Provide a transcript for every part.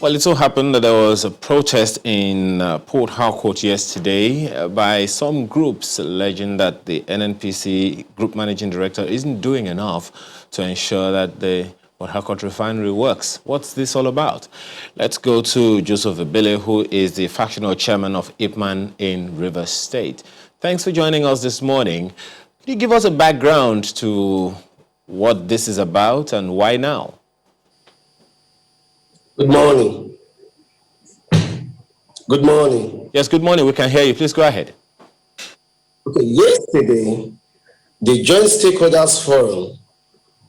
Well, it so happened that there was a protest in Port Harcourt yesterday by some groups alleging that the NNPC Group Managing Director isn't doing enough to ensure that the Port Harcourt refinery works. What's this all about? Let's go to Joseph Ebele, who is the factional chairman of IPMAN in Rivers State. Thanks for joining us this morning. Can you give us a background to what this is about and why now? Good morning. Good morning. Yes, good morning. We can hear you. Please go ahead. Okay, yesterday, the Joint Stakeholders Forum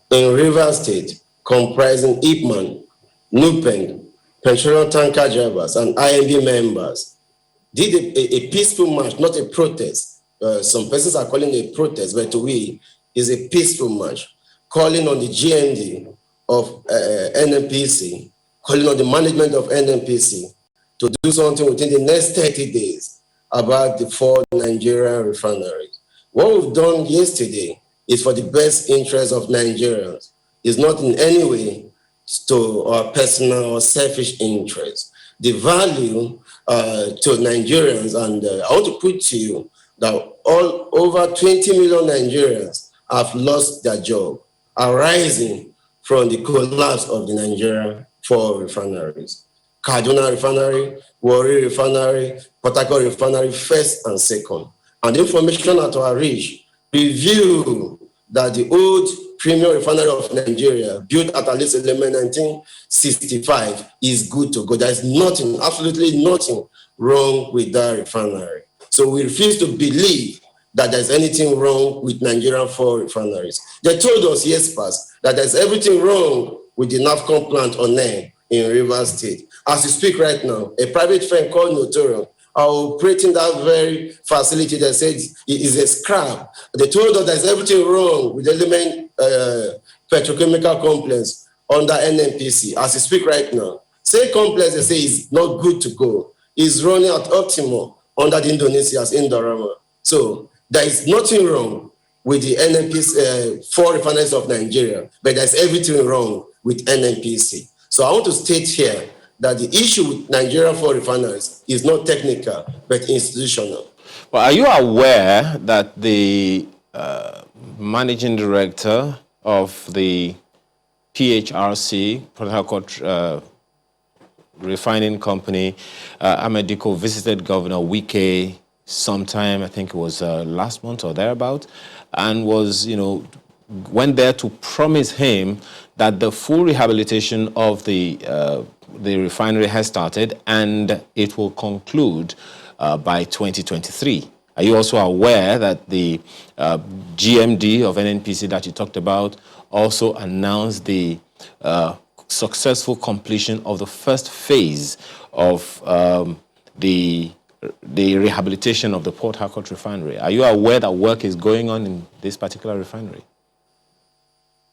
in Rivers State, comprising IPMAN, NUPENG, petroleum tanker drivers, and IMB members, did a peaceful march, not a protest. Some persons are calling it a protest, but to we, is a peaceful march, calling on the GMD of NNPC, calling on the management of NNPC to do something within the next 30 days about the 4 Nigerian refineries. What we've done yesterday is for the best interest of Nigerians. It's not in any way to our personal or selfish interest. The value to Nigerians, and I want to put to you that all over 20 million Nigerians have lost their job, arising from the collapse of the Nigerian 4 refineries. Kaduna Refinery, Warri Refinery, Port Harcourt Refinery, first and second. And the information at our reach reveal that the old premium refinery of Nigeria, built at least 1965, is good to go. There's nothing, absolutely nothing wrong with that refinery. So we refuse to believe that there's anything wrong with Nigerian 4 refineries. They told us years past that there's everything wrong with the NAFCON plant on NEM in Rivers State. As we speak right now, a private firm called Notorium are operating that very facility that said it is a scrap. They told us there's everything wrong with the element petrochemical complex under NNPC. As we speak right now, same complex they say is not good to go. It's running at optimal under the Indonesia's Indorama. So there is nothing wrong with the NNPC 4 refineries of Nigeria, but there's everything wrong with NNPC. So I want to state here that the issue with Nigerian 4 refineries is not technical, but institutional. Well, are you aware that the managing director of the PHRC, Port Harcourt Refining Company, Amediko, visited Governor Wike sometime, I think it was last month or thereabout, and was, went there to promise him that the full rehabilitation of the refinery has started and it will conclude by 2023. Are you also aware that the GMD of NNPC that you talked about also announced the successful completion of the first phase of the rehabilitation of the Port Harcourt refinery? Are you aware that work is going on in this particular refinery?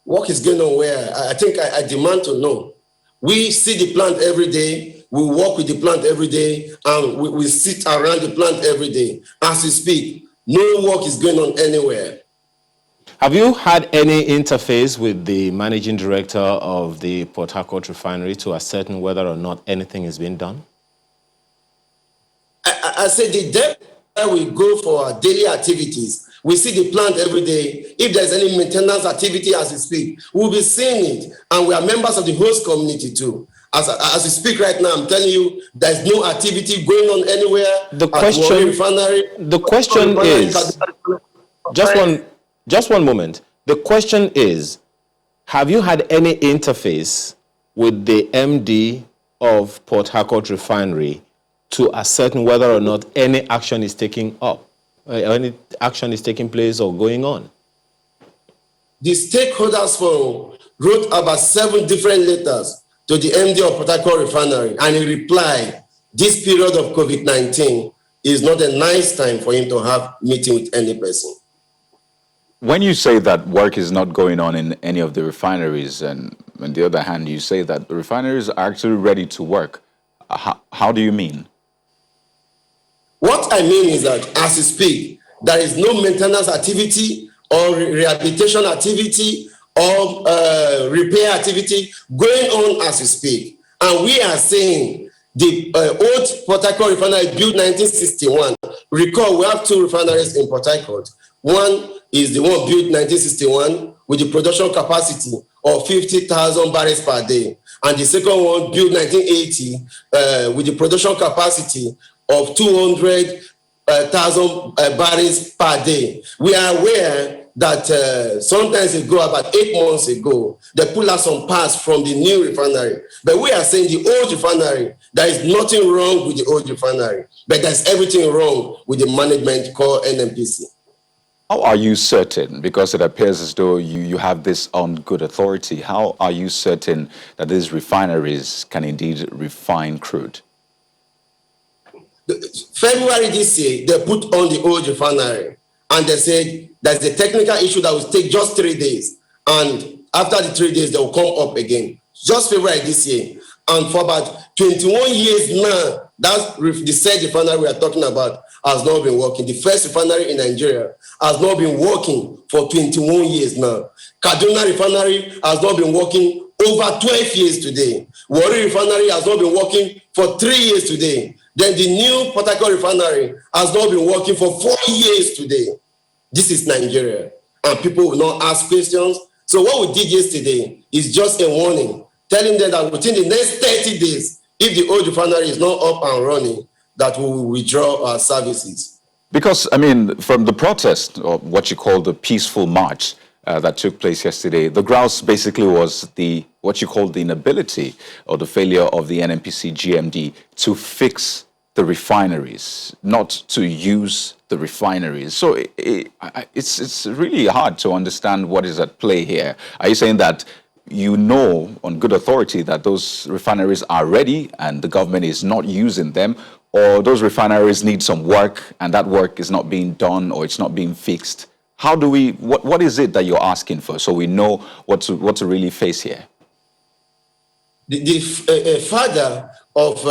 Work is going on where? I think I demand to know. We see the plant every day. We work with the plant every day, and we sit around the plant every day. As we speak, no work is going on anywhere. Have you had any interface with the managing director of the Port Harcourt refinery to ascertain whether or not anything is being done? I said the depth where we go for our daily activities. We see the plant every day. If there's any maintenance activity as we speak, we'll be seeing it. And we are members of the host community too. As we speak right now, I'm telling you, there's no activity going on anywhere. The question is, just one moment. The question is, have you had any interface with the MD of Port Harcourt Refinery to ascertain whether or not any action is taking place or going on? The stakeholders forum wrote about 7 different letters to the MD of Port Harcourt Refinery, and he replied, this period of COVID-19 is not a nice time for him to have meeting with any person. When you say that work is not going on in any of the refineries, and on the other hand, you say that the refineries are actually ready to work, how do you mean? What I mean is that as we speak, there is no maintenance activity or rehabilitation activity or repair activity going on as we speak. And we are saying the old Port Harcourt refinery built 1961. Recall, we have two refineries in Port Harcourt. One is the one built 1961 with the production capacity of 50,000 barrels per day. And the second one built 1980 with the production capacity of 200,000 barrels per day. We are aware that sometimes ago, about 8 months ago, they pull out some parts from the new refinery. But we are saying the old refinery, there is nothing wrong with the old refinery, but there's everything wrong with the management called NMPC. How are you certain, because it appears as though you have this on good authority, how are you certain that these refineries can indeed refine crude? February this year, they put on the old refinery and they said there's a technical issue that will take just 3 days. And after the 3 days, they will come up again. Just February this year. And for about 21 years now, that's the said refinery we are talking about has not been working. The first refinery in Nigeria has not been working for 21 years now. Kaduna refinery has not been working over 12 years today. Warri refinery has not been working for 3 years today. Then the new Port Harcourt refinery has not been working for 4 years today. This is Nigeria, and people will not ask questions. So what we did yesterday is just a warning, telling them that within the next 30 days, if the old refinery is not up and running, that we will withdraw our services. Because, I mean, from the protest, or what you call the peaceful march that took place yesterday, the grouse basically was what you call the inability or the failure of the NNPC GMD to fix the refineries, not to use the refineries. So it's really hard to understand what is at play here. Are you saying that you know on good authority that those refineries are ready and the government is not using them, or those refineries need some work and that work is not being done or it's not being fixed? How do we, what is it that you're asking for so we know what to really face here? The father of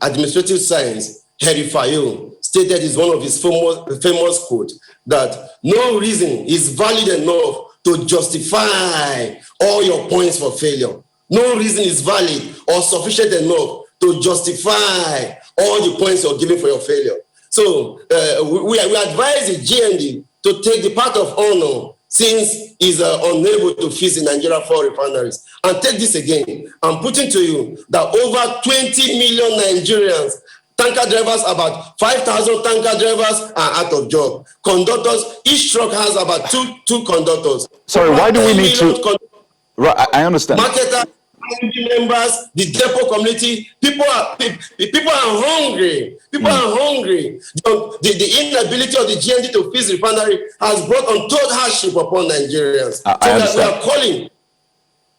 administrative science, Harry Fayo, stated is one of his famous quotes that no reason is valid enough to justify all your points for failure. No reason is valid or sufficient enough to justify all the points you're giving for your failure. So we advise the GMD to take the path of honor since he's unable to fix the Nigeria 4 refineries. And take this again, I'm putting to you that over 20 million Nigerians, tanker drivers, about 5,000 tanker drivers are out of job. Conductors, each truck has about two conductors. Sorry, why do we need to... Right, I understand. Marketers, members, the depot community, people are hungry. People are hungry. The inability of the GND to fix refinery has brought untold hardship upon Nigerians. I understand. We are calling.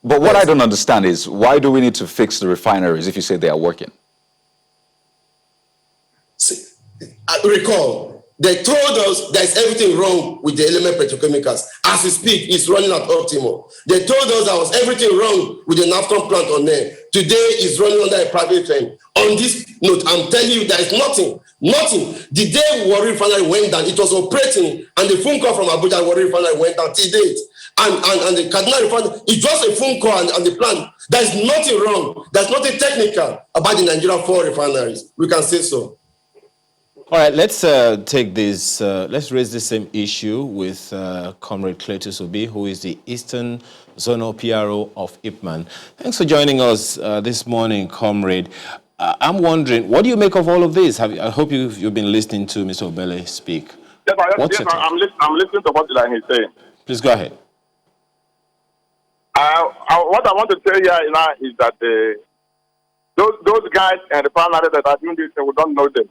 But what I don't understand is, why do we need to fix the refineries if you say they are working? Recall, they told us there's everything wrong with the element petrochemicals. As we speak, it's running at optimal. They told us there was everything wrong with the NAFCON plant on there. Today, it's running under a private firm. On this note, I'm telling you, there is nothing. The day Warri refinery went down, it was operating, and the phone call from Abuja Warri refinery went down till date. And the Kaduna refinery, it's just a phone call and the plant. There's nothing wrong. There's nothing technical about the Nigeria 4 refineries. We can say so. All right, let's take this, let's raise the same issue with Comrade Cletus Obi, who is the Eastern Zonal PRO of IPMAN. Thanks for joining us this morning, Comrade. I'm wondering, what do you make of all of this? I hope you've been listening to Mr. Obele speak. Yes, I'm listening to what he's saying. Please go ahead. What I want to tell you now is that those guys and the partners that are doing this, we don't know them.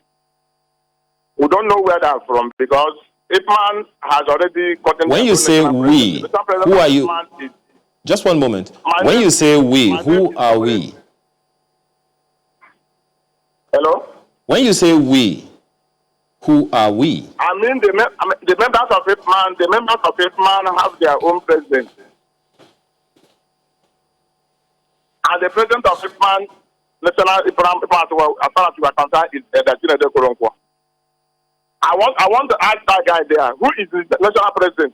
We don't know where they're from because IPMAN has already gotten... When you say we, who are you? Just one moment. When you say we, who are we? Hello? When you say we, who are we? I mean the members of IPMAN. The members of IPMAN have their own president. And the president of IPMAN, National IPMAN, as far as you are concerned, is Nigerian Koronkwa. I want to ask that guy there, who is the national president?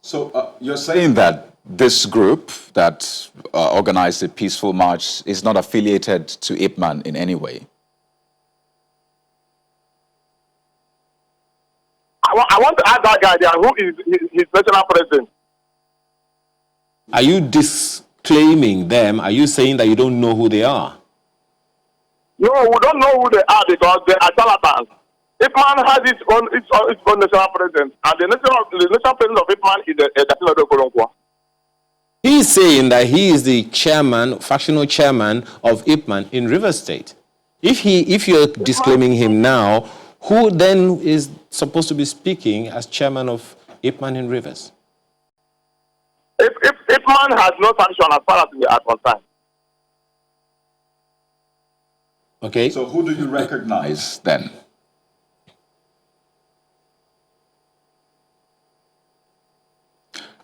So you're saying that this group that organized the peaceful march is not affiliated to IPMAN in any way? I want to ask that guy there who is his national president. Are you disclaiming them? Are you saying that you don't know who they are? No, we don't know who they are because they are charlatans. IPMAN has its own national president, and the national president of IPMAN is Dacilodo Kolonkwa. He is saying that he is the chairman, factional chairman of IPMAN in Rivers State. If you're disclaiming him now, who then is supposed to be speaking as chairman of IPMAN in Rivers? If IPMAN has no sanction as far as we are concerned. Okay. So who do you recognize then?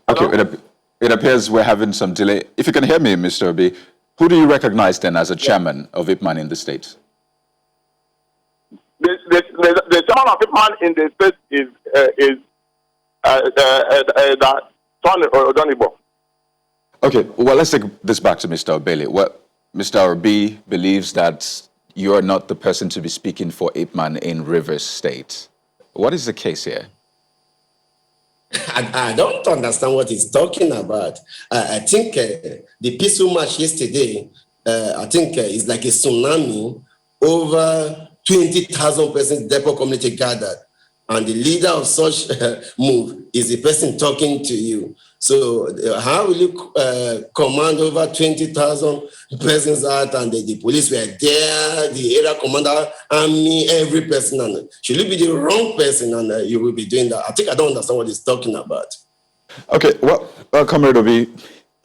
Okay, it appears we're having some delay. If you can hear me, Mr. Obi, who do you recognize then as a chairman of IPMAN in the state? The chairman of IPMAN in the state is Tony Odonibo. Okay, well, let's take this back to Mr. Obele. Well, Mr. Obi believes that you are not the person to be speaking for IPMAN in Rivers State. What is the case here? I don't understand what he's talking about. I think the peaceful march yesterday, I think is like a tsunami. Over 20,000 persons, depot community gathered. And the leader of such move is the person talking to you. So how will you command over 20,000 persons out, and the police were there, the area commander, army, every person? And should you be the wrong person and you will be doing that? I don't understand what he's talking about. Okay, well, Comrade Obi,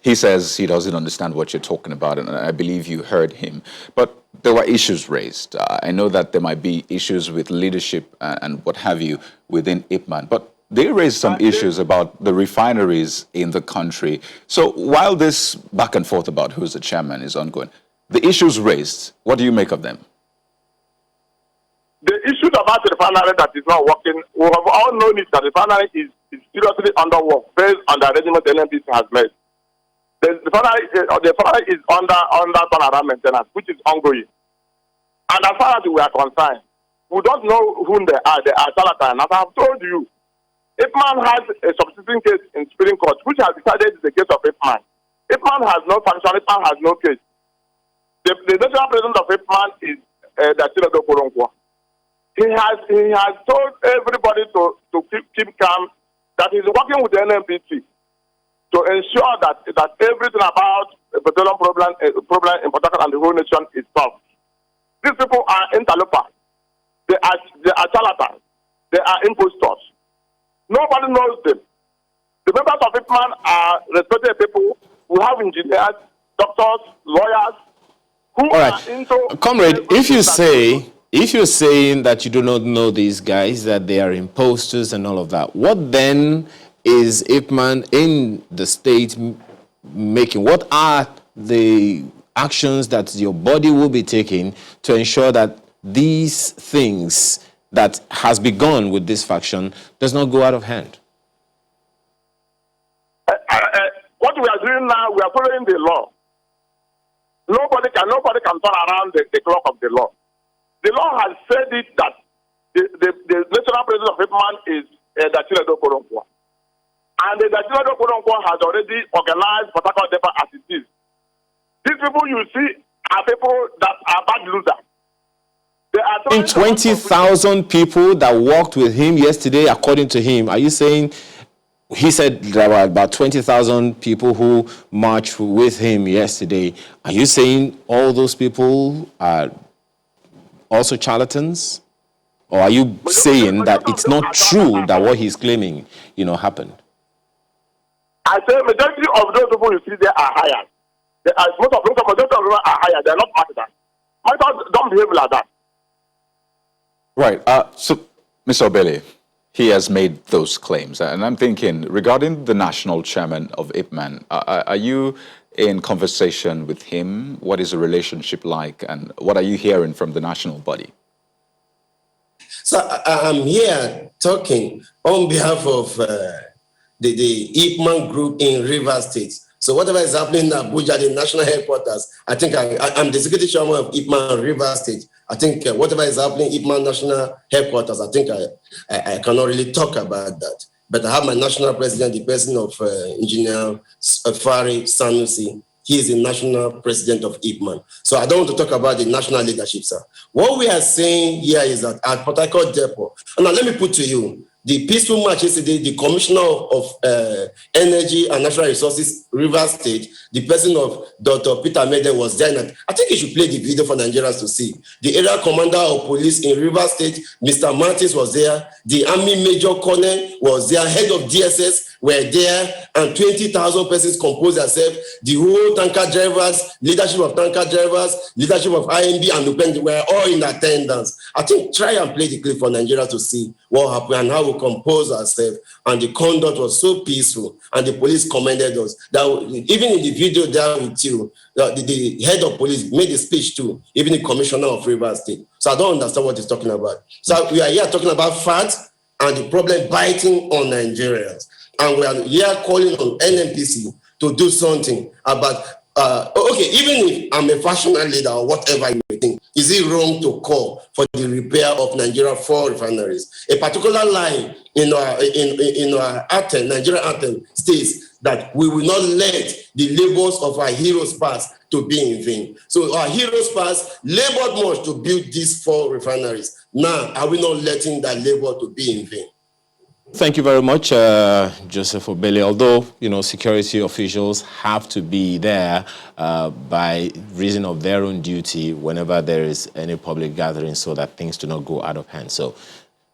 he says he doesn't understand what you're talking about, and I believe you heard him. But there were issues raised. I know that there might be issues with leadership and what have you within IPMAN, but they raised some issues about the refineries in the country. So while this back and forth about who's the chairman is ongoing, the issues raised, what do you make of them? The issue about the refinery that is not working, we have all known it that the refinery is seriously underworked based on the arrangement the NNPC has made. The refinery is under turnaround maintenance, which is ongoing. And as far as we are concerned, we don't know whom they are. They are charlatans. As I have told you, IPMAN has a subsisting case in Supreme Court, which has decided the case of IPMAN. IPMAN has no function, IPMAN has no case. The national president of IPMAN is Dacilodo Kolonkwa. He has told everybody to keep calm, that he's working with the NNPC to ensure that everything about the petroleum problem in Port Harcourt and the whole nation is solved. These people are interlopers. They are charlatans. They are impostors. Nobody knows them. The members of IPMAN are respected people who have engineers, doctors, lawyers, who are into... Comrade, if you're saying that you do not know these guys, that they are imposters and all of that, what then is IPMAN in the state making? What are the actions that your body will be taking to ensure that these things that has begun with this faction does not go out of hand? What we are doing now, we are following the law. Nobody can turn around the clock of the law. The law has said it that the national president of IPMAN is Dacilodo Kolonkwa. And the Dacilodo Kolonkwa has already organized Port Harcourt Depot as it is. These people you see are people that are bad losers. In 20,000 people that walked with him yesterday, according to him, are you saying, he said there were about 20,000 people who marched with him yesterday. Are you saying all those people are also charlatans? Or are you saying that it's not true that what he's claiming, happened? I say majority of those people you see there are hired. Most of them are hired. They are not marketers. Marketers don't behave like that. Right. So, Mr. Obele, he has made those claims. And I'm thinking, regarding the national chairman of IPMAN, are you in conversation with him? What is the relationship like? And what are you hearing from the national body? So I'm here talking on behalf of the IPMAN group in Rivers State. So whatever is happening in Abuja, the national headquarters, I think I'm the executive chairman of IPMAN Rivers State. I think whatever is happening in IPMAN national headquarters, I think I cannot really talk about that. But I have my national president, the person of Engineer Fari Sanusi. He is the national president of IPMAN. So I don't want to talk about the national leadership, sir. What we are saying here is that at Port Harcourt Depot, and now let me put to you, the peaceful march yesterday, the commissioner of energy and natural resources, Rivers State, the person of Dr. Peter Mede was there. I think you should play the video for Nigerians to see. The area commander of police in Rivers State, Mr. Martins, was there. The army major colonel was there. Head of DSS were there, and 20,000 persons composed themselves. The whole tanker drivers, leadership of tanker drivers, leadership of IMB and Lupeng were all in attendance. I think try and play the clip for Nigeria to see what happened and how we compose ourselves. And the conduct was so peaceful, and the police commended us. That even in the video there with you, the head of police made a speech too, even the commissioner of Rivers State. So I don't understand what he's talking about. So we are here talking about facts and the problem biting on Nigerians. And we are here calling on NNPC to do something about, okay, even if I'm a factional leader or whatever you may think, is it wrong to call for the repair of Nigeria 4 refineries? A particular line in our anthem, Nigerian anthem, states that we will not let the labors of our heroes pass to be in vain. So our heroes past labored much to build these 4 refineries. Now, are we not letting that labor to be in vain? Thank you very much, Joseph Obele. Although, security officials have to be there by reason of their own duty whenever there is any public gathering so that things do not go out of hand. So,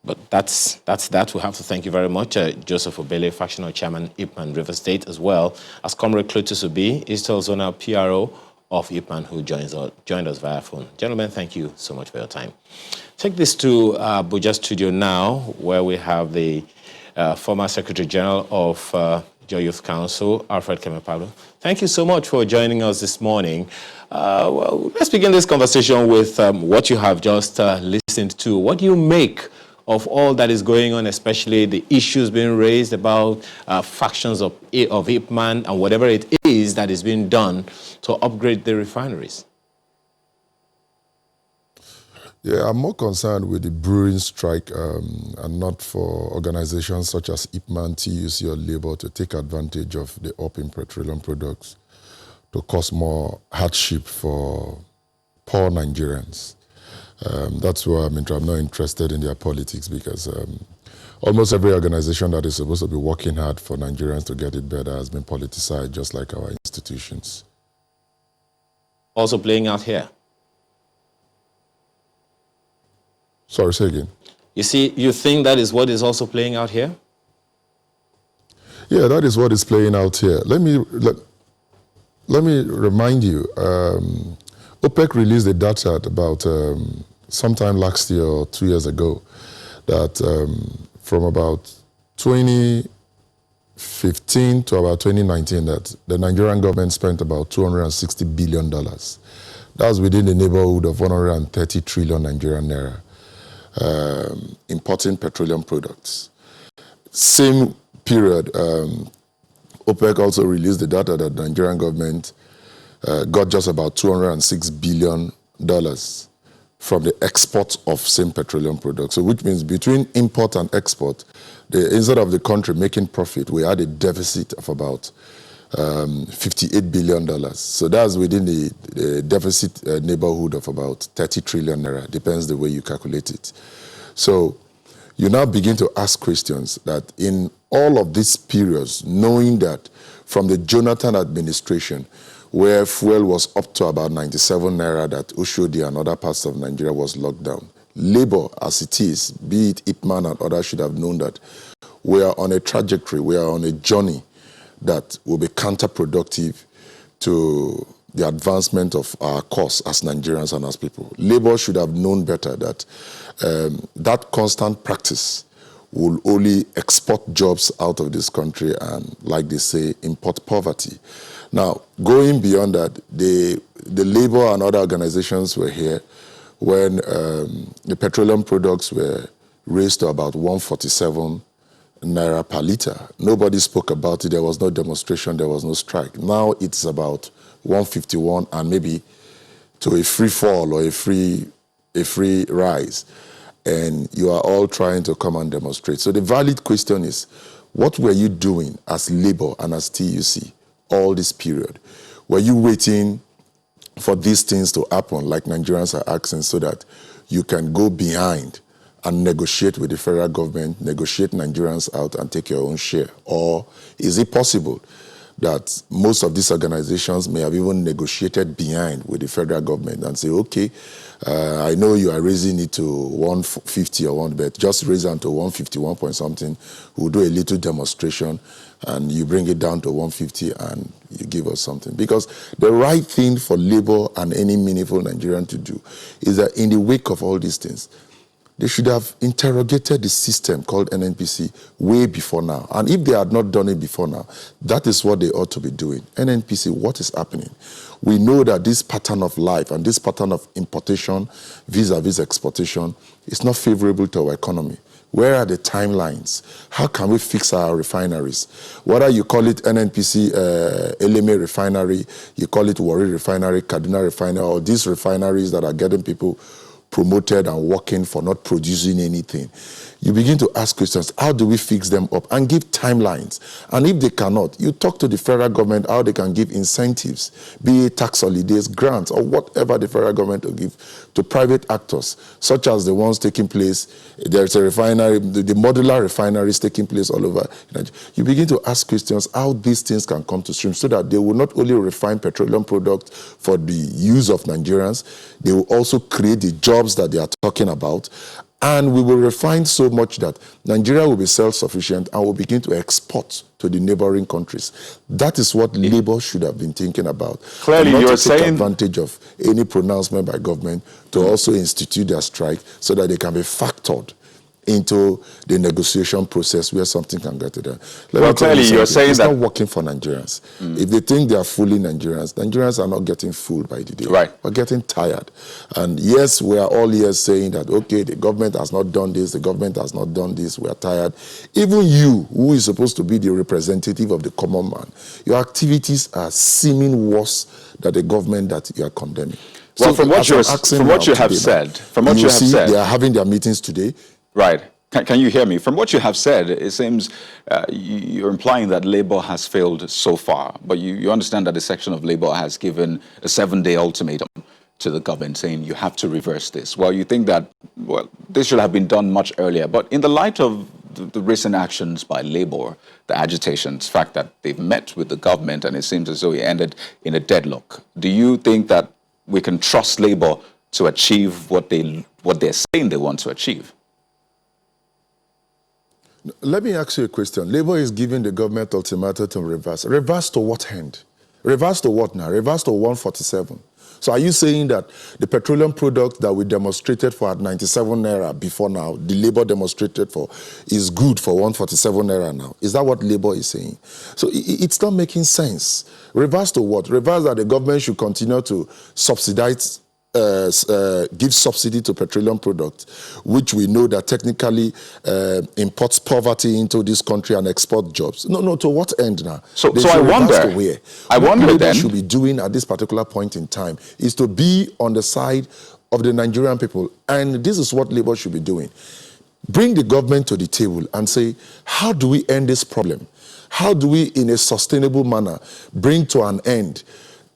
but that's that. We have to thank you very much, Joseph Obele, Factional Chairman, IPMAN River State, as well as Comrade Clotus Obi, Eastern Zonal PRO of IPMAN, who joined us via phone. Gentlemen, thank you so much for your time. Take this to Abuja studio now, where we have the former Secretary General of Joy Youth Council, Alfred Kemepalo. Thank you so much for joining us this morning. Well, let's begin this conversation with what you have just listened to. What do you make of all that is going on, especially the issues being raised about factions of IPMAN and whatever it is that is being done to upgrade the refineries? Yeah, I'm more concerned with the brewing strike and not for organizations such as IPMAN, TUC, or Labour to take advantage of the up in petroleum products to cause more hardship for poor Nigerians. That's why I'm not interested in their politics, because almost every organization that is supposed to be working hard for Nigerians to get it better has been politicized, just like our institutions. Also playing out here. Sorry, say again. You think that is what is also playing out here? Yeah, that is what is playing out here. Let me remind you, OPEC released the data at about sometime last year or 2 years ago that from about 2015 to about 2019 that the Nigerian government spent about $260 billion. That was within the neighborhood of 130 trillion Nigerian naira. Importing petroleum products. Same period, OPEC also released the data that the Nigerian government got just about $206 billion from the export of same petroleum products. So which means between import and export, instead of the country making profit, we had a deficit of about $58 billion. So that's within the deficit neighborhood of about 30 trillion naira, depends the way you calculate it. So you now begin to ask questions that in all of these periods, knowing that from the Jonathan administration, where fuel was up to about 97 naira, that Oshodi and other parts of Nigeria was locked down, Labour, as it is, be it IPMAN and others, should have known that we are on a trajectory, we are on a journey that will be counterproductive to the advancement of our cause as Nigerians and as people. Labour should have known better that that constant practice will only export jobs out of this country and, like they say, import poverty. Now, going beyond that, the Labour and other organizations were here when the petroleum products were raised to about 147 naira per liter. Nobody spoke about it. There was no demonstration. There was no strike. Now it's about 151 and maybe to a free fall or a free rise. And you are all trying to come and demonstrate. So the valid question is, what were you doing as Labour and as TUC all this period? Were you waiting for these things to happen, like Nigerians are asking, so that you can go behind and negotiate with the federal government, negotiate Nigerians out and take your own share? Or is it possible that most of these organizations may have even negotiated behind with the federal government and say, okay, I know you are raising it to 150 or one, but just raise it to 151 point something. We'll do a little demonstration and you bring it down to 150 and you give us something. Because the right thing for Labour and any meaningful Nigerian to do is that in the wake of all these things, they should have interrogated the system called NNPC way before now. And if they had not done it before now, that is what they ought to be doing. NNPC, what is happening? We know that this pattern of life and this pattern of importation vis-a-vis exportation is not favorable to our economy. Where are the timelines? How can we fix our refineries? Whether you call it NNPC Eleme refinery, you call it Warri refinery, Kaduna refinery, or these refineries that are getting people promoted and working for not producing anything. You begin to ask questions, how do we fix them up? And give timelines. And if they cannot, you talk to the federal government how they can give incentives, be it tax holidays, grants, or whatever the federal government will give to private actors, such as the ones taking place. There's a refinery, the modular refineries taking place all over. You begin to ask questions how these things can come to stream so that they will not only refine petroleum products for the use of Nigerians, they will also create the jobs that they are talking about. And we will refine so much that Nigeria will be self-sufficient and will begin to export to the neighboring countries. That is what Labour should have been thinking about. Clearly, not you're to take saying advantage of any pronouncement by government to also institute their strike so that they can be factored into the negotiation process where something can get to them. Well, clearly, you're saying it's that not working for Nigerians. If they think they are fooling Nigerians, Nigerians are not getting fooled by the day. Right. We're getting tired. And yes, we are all here saying that, okay, the government has not done this, the government has not done this, we are tired. Even you, who is supposed to be the representative of the common man, your activities are seeming worse than the government that you are condemning. Well, So from what as you I'm asking now today, you see, they are having their meetings today. Right. Can you hear me? From what you have said, it seems you're implying that Labour has failed so far, but you understand that a section of Labour has given a 7-day ultimatum to the government saying you have to reverse this. Well, you think that, well, this should have been done much earlier, but in the light of the recent actions by Labour, the agitations, the fact that they've met with the government and it seems as though it ended in a deadlock, do you think that we can trust Labour to achieve what they're saying they want to achieve? Let me ask you a question. Labour is giving the government ultimatum to reverse. Reverse to what end? Reverse to what now? Reverse to 147. So are you saying that the petroleum product that we demonstrated for at 97 naira before now, the Labour demonstrated for, is good for 147 naira now? Is that what Labour is saying? So it's not making sense. Reverse to what? Reverse that the government should continue to subsidize, give subsidy to petroleum products, which we know that technically imports poverty into this country and export jobs. No, to what end now? So I wonder, what then, should be doing at this particular point in time is to be on the side of the Nigerian people. And this is what Labour should be doing. Bring the government to the table and say, how do we end this problem? How do we, in a sustainable manner, bring to an end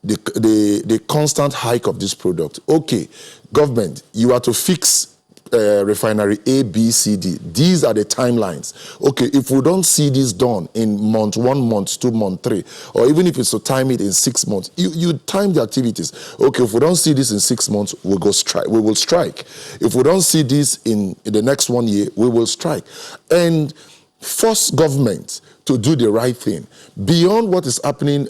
the constant hike of this product? Okay, government, you are to fix refinery A, B, C, D. These are the timelines. Okay, if we don't see this done in month 1, month 2, month 3, or even if it's to time it in 6 months, you time the activities. Okay, if we don't see this in 6 months, we will strike. If we don't see this in the next 1 year, we will strike. And force government to do the right thing beyond what is happening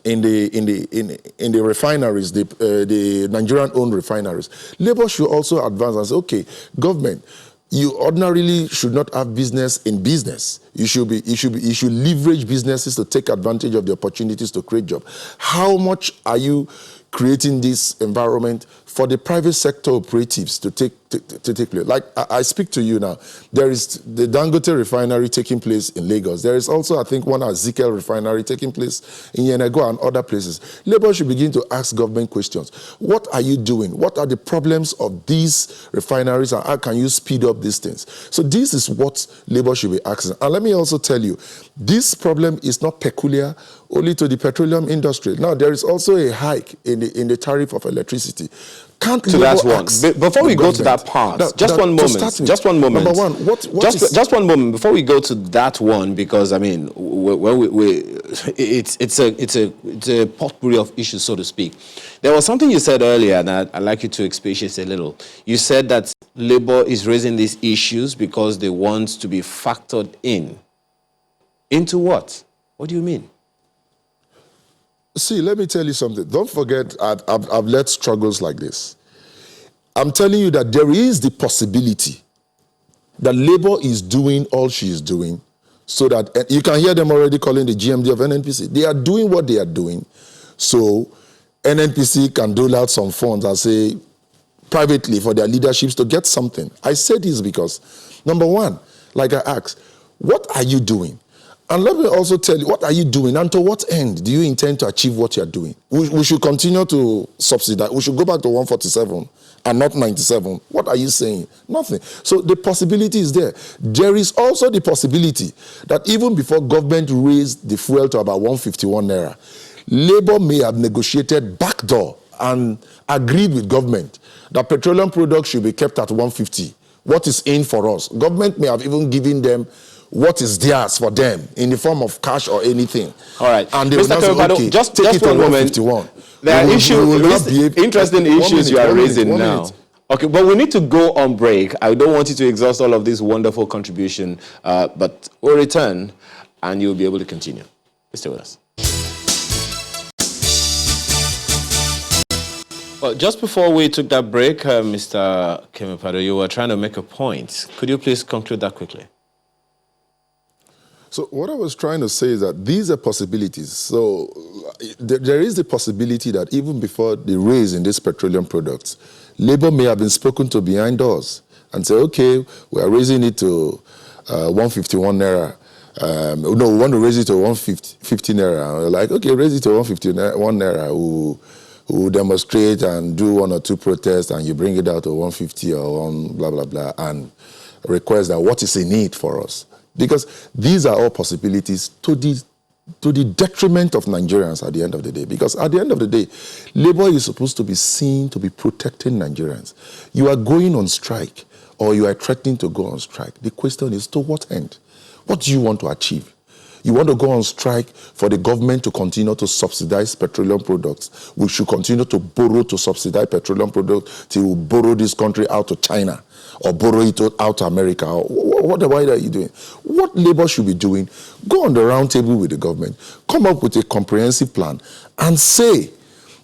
in the refineries, the Nigerian-owned refineries. Labour should also advance and say, okay, government, you ordinarily should not have business in business. You should leverage businesses to take advantage of the opportunities to create jobs. How much are you creating this environment for the private sector operatives to take to take place. Like I speak to you now, there is the Dangote refinery taking place in Lagos. There is also, I think, one Ezekiel refinery taking place in Yenagoa and other places. Labour should begin to ask government questions. What are you doing? What are the problems of these refineries, and how can you speed up these things? So this is what Labour should be asking. And let me also tell you, this problem is not peculiar only to the petroleum industry. Now, there is also a hike in the tariff of electricity. Can't to that one. Before we go to that part, just one moment. Just one moment. Number one, just one moment before we go to that one, because I mean, it's a potpourri of issues, so to speak. There was something you said earlier, and I'd like you to expatiate a little. You said that Labour is raising these issues because they want to be factored in. Into what? What do you mean? See, let me tell you something. Don't forget, I've led struggles like this. I'm telling you that there is the possibility that Labour is doing all she is doing, so that you can hear them already calling the GMD of NNPC. They are doing what they are doing, so NNPC can dole out some funds and say privately for their leaderships to get something. I say this because, number one, like I asked, what are you doing? And let me also tell you, what are you doing, and to what end do you intend to achieve what you're doing? We should continue to subsidize. We should go back to 147 and not 97. What are you saying? Nothing. So the possibility is there. There is also the possibility that even before government raised the fuel to about 151 naira, Labour may have negotiated backdoor and agreed with government that petroleum products should be kept at 150. What is in for us? Government may have even given them what is theirs for them in the form of cash or anything. All right. And they will not say, okay, just take it one to moment. 151. There are interesting issues you are raising now. Okay, but we need to go on break. I don't want you to exhaust all of this wonderful contribution, but we'll return and you'll be able to continue. Stay with us. Well, just before we took that break, Mr. Kemepado, you were trying to make a point. Could you please conclude that quickly? So what I was trying to say is that these are possibilities. So there is the possibility that even before the raise in these petroleum products, Labour may have been spoken to behind doors and say, okay, we are raising it to 151 naira. No, we want to raise it to 150 naira. We're like, okay, raise it to 151 naira. We'll demonstrate and do one or two protests, and you bring it out to 150 or one blah, blah, blah, and request that what is in it for us. Because these are all possibilities to the detriment of Nigerians at the end of the day. Because at the end of the day, Labour is supposed to be seen to be protecting Nigerians. You are going on strike, or you are threatening to go on strike. The question is, to what end? What do you want to achieve? You want to go on strike for the government to continue to subsidize petroleum products. We should continue to borrow to subsidize petroleum products till we borrow this country out to China or borrow it out to America. What are you doing? What Labour should be doing, go on the round table with the government, come up with a comprehensive plan and say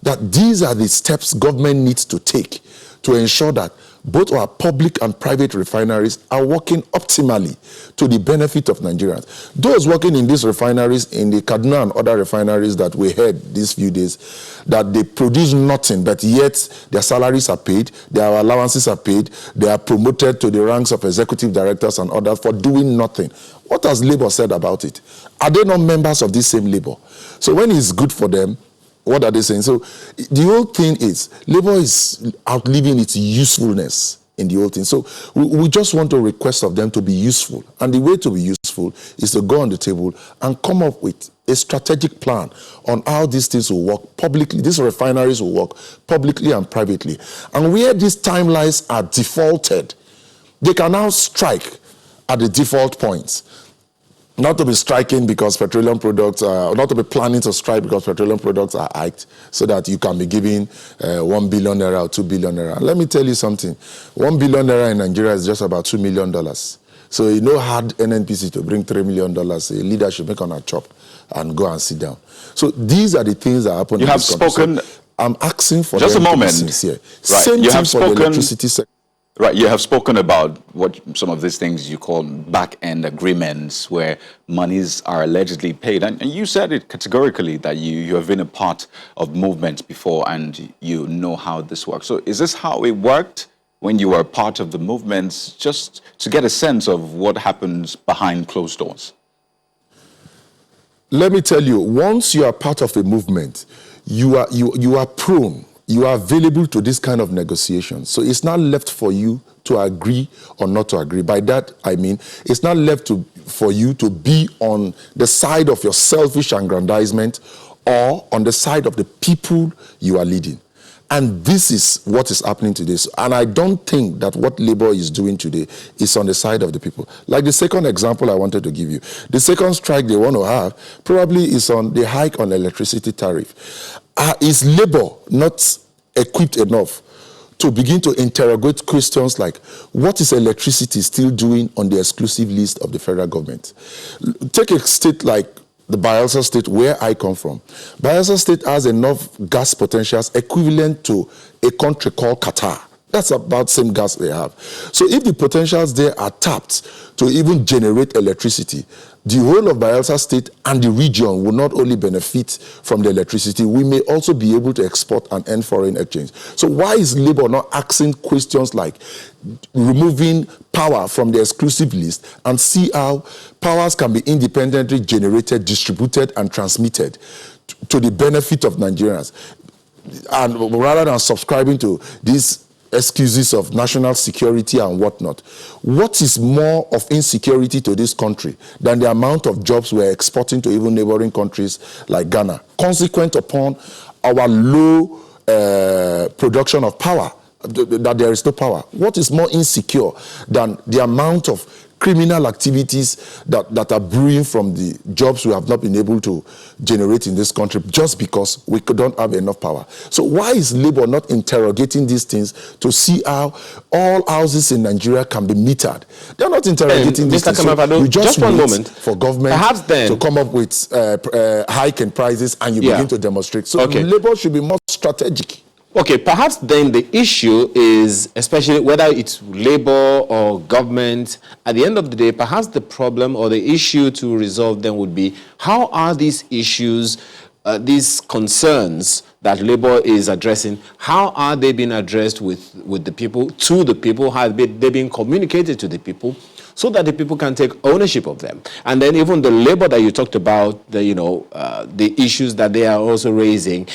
that these are the steps government needs to take to ensure that both our public and private refineries are working optimally to the benefit of Nigerians. Those working in these refineries, in the Kaduna and other refineries that we heard these few days, that they produce nothing, but yet their salaries are paid, their allowances are paid, they are promoted to the ranks of executive directors and others for doing nothing. What has Labour said about it? Are they not members of this same Labour? So when it's good for them, what are they saying? So the whole thing is, Labour is outliving its usefulness in the whole thing. So we just want to request of them to be useful. And the way to be useful is to go on the table and come up with a strategic plan on how these things will work publicly, these refineries will work publicly and privately. And where these timelines are defaulted, they can now strike at the default points. Not to be striking because petroleum products are, not to be planning to strike because petroleum products are hiked, so that you can be giving 1 billion naira or 2 billion naira. Let me tell you something. 1 billion naira in Nigeria is just about $2 million. So you know, hard NNPC to bring $3 million, a leader should make on a chop and go and sit down. So these are the things that happen. You have spoken. So I'm asking for just them a moment. To be sincere. Right. Same you thing have for spoken. The electricity sector. Right, you have spoken about what some of these things you call back-end agreements where monies are allegedly paid. And you said it categorically that you have been a part of movements before and you know how this works. So is this how it worked when you are part of the movements, just to get a sense of what happens behind closed doors? Let me tell you, once you are part of a movement, you are prone, you are available to this kind of negotiation. So it's not left for you to agree or not to agree. By that, I mean, it's not left for you to be on the side of your selfish aggrandizement or on the side of the people you are leading. And this is what is happening today. And I don't think that what Labour is doing today is on the side of the people. Like the second example I wanted to give you. The second strike they want to have probably is on the hike on electricity tariff. Is Labour not equipped enough to begin to interrogate questions like, what is electricity still doing on the exclusive list of the federal government? Take a state like the Bayelsa state, where I come from. Bayelsa state has enough gas potentials equivalent to a country called Qatar. That's about the same gas they have. So if the potentials there are tapped to even generate electricity, the whole of Bayelsa state and the region will not only benefit from the electricity, we may also be able to export and earn foreign exchange. So why is Labour not asking questions like removing power from the exclusive list and see how powers can be independently generated, distributed, and transmitted to the benefit of Nigerians? And rather than subscribing to these excuses of national security and whatnot, what is more of insecurity to this country than the amount of jobs we're exporting to even neighboring countries like Ghana, consequent upon our low production of power, that there is no power? What is more insecure than the amount of criminal activities that are brewing from the jobs we have not been able to generate in this country just because we don't have enough power? So why is Labour not interrogating these things to see how all houses in Nigeria can be metered? They're not interrogating these things. So you just one moment for government perhaps then to come up with hike in prices and you begin to demonstrate. So Labour should be more strategic. Okay, perhaps then the issue is, especially whether it's Labour or government, at the end of the day, perhaps the problem or the issue to resolve then would be, how are these issues, these concerns that Labour is addressing, how are they being addressed with the people, to the people? How are they being communicated to the people, so that the people can take ownership of them? And then even the Labour that you talked about, the issues that they are also raising,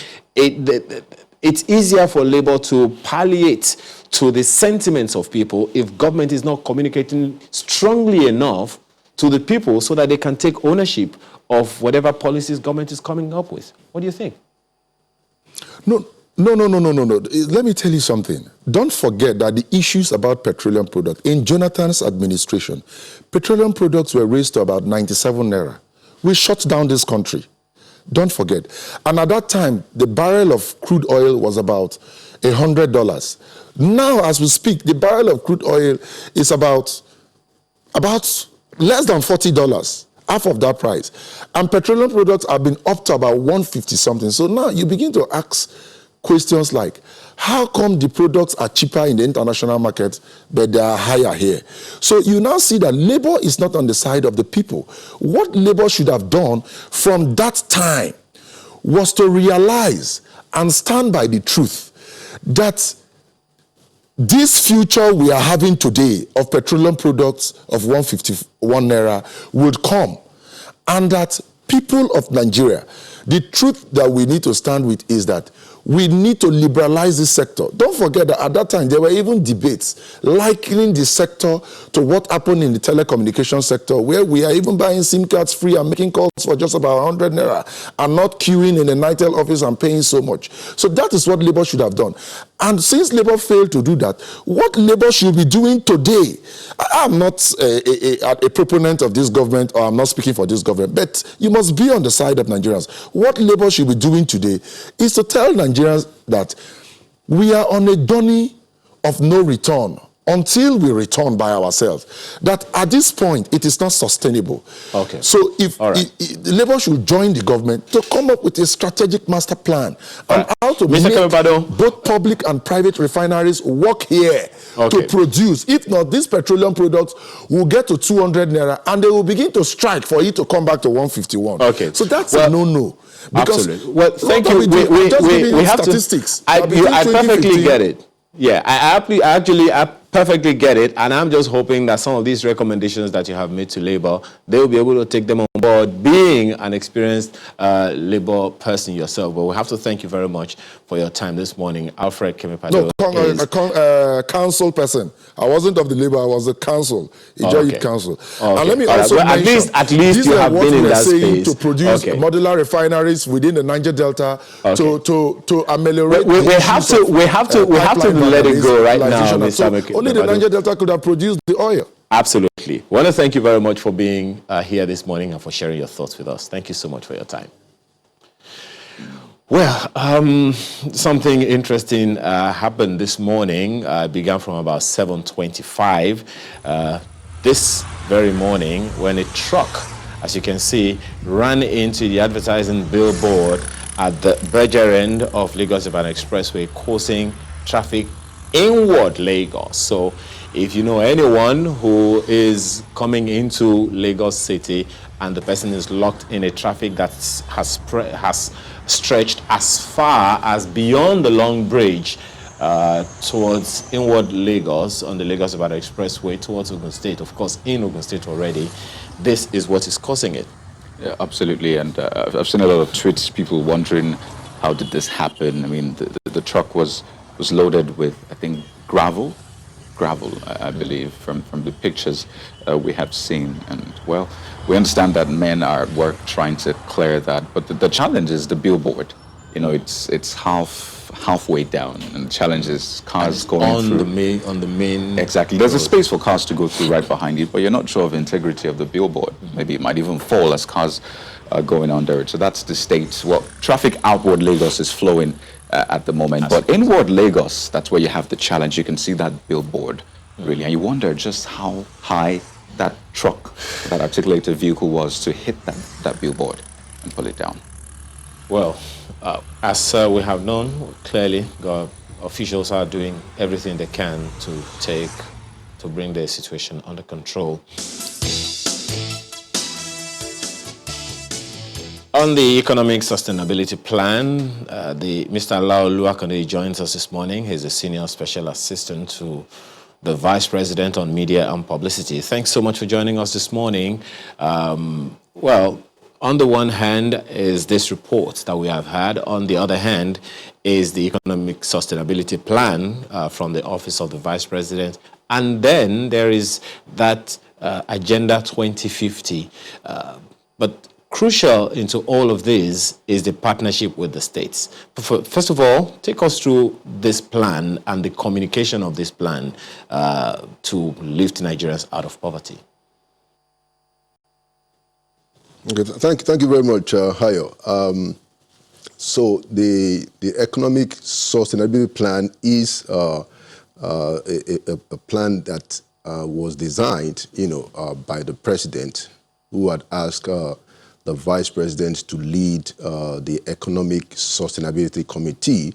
it's easier for Labour to palliate to the sentiments of people if government is not communicating strongly enough to the people so that they can take ownership of whatever policies government is coming up with. What do you think? No. Let me tell you something. Don't forget that the issues about petroleum products, in Jonathan's administration, petroleum products were raised to about 97 naira. We shut down this country. Don't forget. And at that time, the barrel of crude oil was about $100. Now, as we speak, the barrel of crude oil is about less than $40, half of that price. And petroleum products have been up to about 150 something. So now you begin to ask questions like, how come the products are cheaper in the international market, but they are higher here? So you now see that Labour is not on the side of the people. What Labour should have done from that time was to realize and stand by the truth that this future we are having today of petroleum products of 151 naira would come, and that people of Nigeria, the truth that we need to stand with is that we need to liberalize this sector. Don't forget that at that time, there were even debates likening the sector to what happened in the telecommunication sector, where we are even buying SIM cards free and making calls for just about 100 naira and not queuing in the NITEL office and paying so much. So that is what Labour should have done. And since Labour failed to do that, what Labour should be doing today, I'm not a proponent of this government, or I'm not speaking for this government, but you must be on the side of Nigerians. What Labour should be doing today is to tell Nigerians that we are on a journey of no return until we return by ourselves. That at this point, it is not sustainable. Okay. So if Labour should join the government to come up with a strategic master plan on how to make both public and private refineries work here to produce. If not, these petroleum products will get to 200 naira and they will begin to strike for it to come back to 151. Okay. So that's a no-no. Absolutely. Well, thank you. We have statistics. I perfectly get it. Yeah, I perfectly get it, and I'm just hoping that some of these recommendations that you have made to Labour, they will be able to take them on board, being an experienced Labour person yourself. But we have to thank you very much for your time this morning. Alfred No, Kemipado is... council person. I wasn't of the Labour, I was the council, Ijoyit Okay. Council. Okay. And let me All right. also Well, mention, at least these you are have what been in we are that saying space. to produce Okay. modular refineries within the Niger Delta to ameliorate We the have issues to pipeline let it go right now, vandalism. So Mr. only the Kemipado. Niger Delta could have produced the oil. Absolutely. I want to thank you very much for being here this morning and for sharing your thoughts with us. Thank you so much for your time. Well, something interesting happened this morning. Began from about 7:25 this very morning when a truck, as you can see, ran into the advertising billboard at the Berger end of Lagos-Ibadan Expressway, causing traffic inward Lagos. So if you know anyone who is coming into Lagos City and the person is locked in a traffic that has stretched as far as beyond the Long Bridge towards inward Lagos on the Lagos-Ibadan Expressway towards Ogun State, of course in Ogun State already, this is what is causing it. Yeah, absolutely. And I've seen a lot of tweets, people wondering, how did this happen? I mean, the truck was loaded with, I think, gravel, I believe, from the pictures we have seen. And, well, we understand that men are at work trying to clear that. But the challenge is the billboard. You know, it's halfway down. And the challenge is cars going through. On the main... Exactly. There's a space for cars to go through right behind you, but you're not sure of the integrity of the billboard. Maybe it might even fall as cars are going under it. So that's the state. Well, traffic outward Lagos is flowing at the moment. But inward Lagos, that's where you have the challenge. You can see that billboard, really. And you wonder just how high that truck, that articulated vehicle was to hit that billboard and pull it down. Well, as we have known, clearly, officials are doing everything they can to bring the situation under control. On the economic sustainability plan, Mr. Laolu Akande joins us this morning. He's a senior special assistant to the Vice President on Media and Publicity. Thanks so much for joining us this morning. Well, on the one hand is this report that we have had. On the other hand is the economic sustainability plan from the Office of the Vice President. And then there is that Agenda 2050. But crucial into all of this is the partnership with the states. First of all, take us through this plan and the communication of this plan to lift Nigerians out of poverty. Okay, thank you very much, Hayo. So the economic sustainability plan is a plan that was designed, by the president, who had asked the vice president to lead the economic sustainability committee.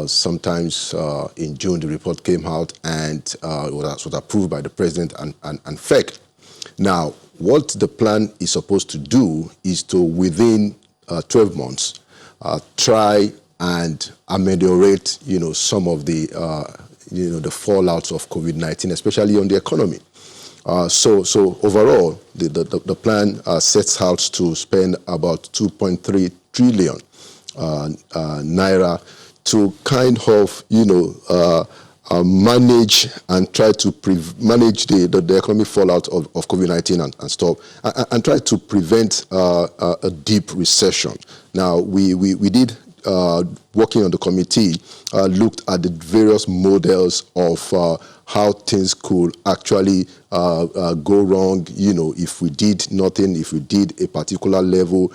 Sometimes in June, the report came out and was approved by the president and FEC. Now, what the plan is supposed to do is to, within 12 months, try and ameliorate, some of the, the fallouts of COVID-19, especially on the economy. So overall, the plan sets out to spend about 2.3 trillion naira to kind of, manage and try to manage the economic fallout of COVID-19 and stuff, and try to prevent a deep recession. Now, we did, working on the committee, looked at the various models of how things could actually go wrong, if we did nothing, if we did a particular level,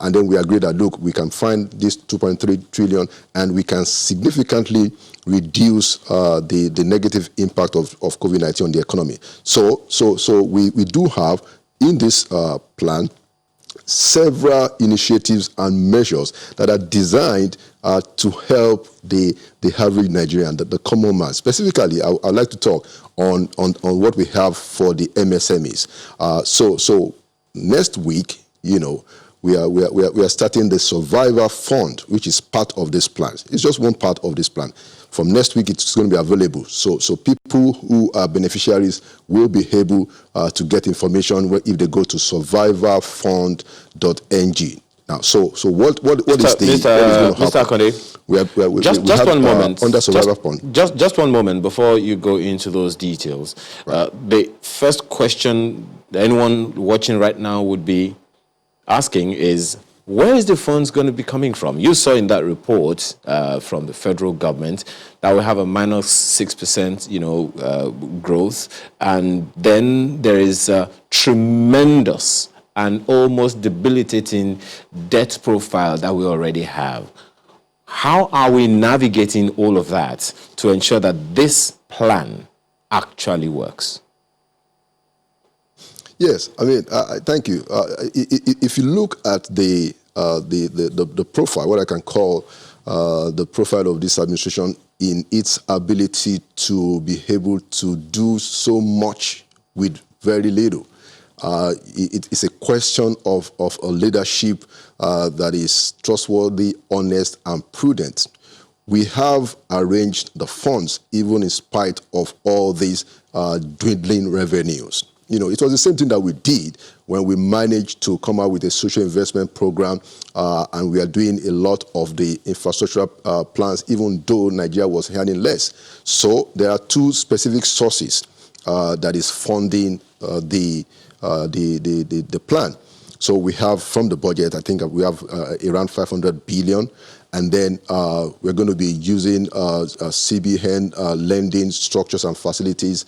and then we agreed that, look, we can find this 2.3 trillion and we can significantly reduce the negative impact of COVID-19 on the economy. So we do have in this plan several initiatives and measures that are designed to help the average Nigerian, the common man. Specifically, I'd like to talk on what we have for the MSMEs. So next week, we are starting the Survivor Fund, which is part of this plan. It's just one part of this plan. From next week, it's going to be available. So people who are beneficiaries will be able to get information if they go to survivorfund.ng. Now, so what is going to happen? Mr. Akande, just one moment. Under Survivor Fund. Just one moment before you go into those details. Right. The first question anyone watching right now would be asking is, where is the funds going to be coming from? You saw in that report from the federal government that we have a minus 6%, growth, and then there is a tremendous and almost debilitating debt profile that we already have. How are we navigating all of that to ensure that this plan actually works? Yes, I mean, thank you. If you look at the profile, what I can call the profile of this administration in its ability to be able to do so much with very little, it's a question of a leadership that is trustworthy, honest, and prudent. We have arranged the funds even in spite of all these dwindling revenues. It was the same thing that we did when we managed to come out with a social investment program, and we are doing a lot of the infrastructure plans, even though Nigeria was earning less. So there are two specific sources that is funding the plan. So we have from the budget, I think we have around 500 billion. And then we're going to be using CBN lending structures and facilities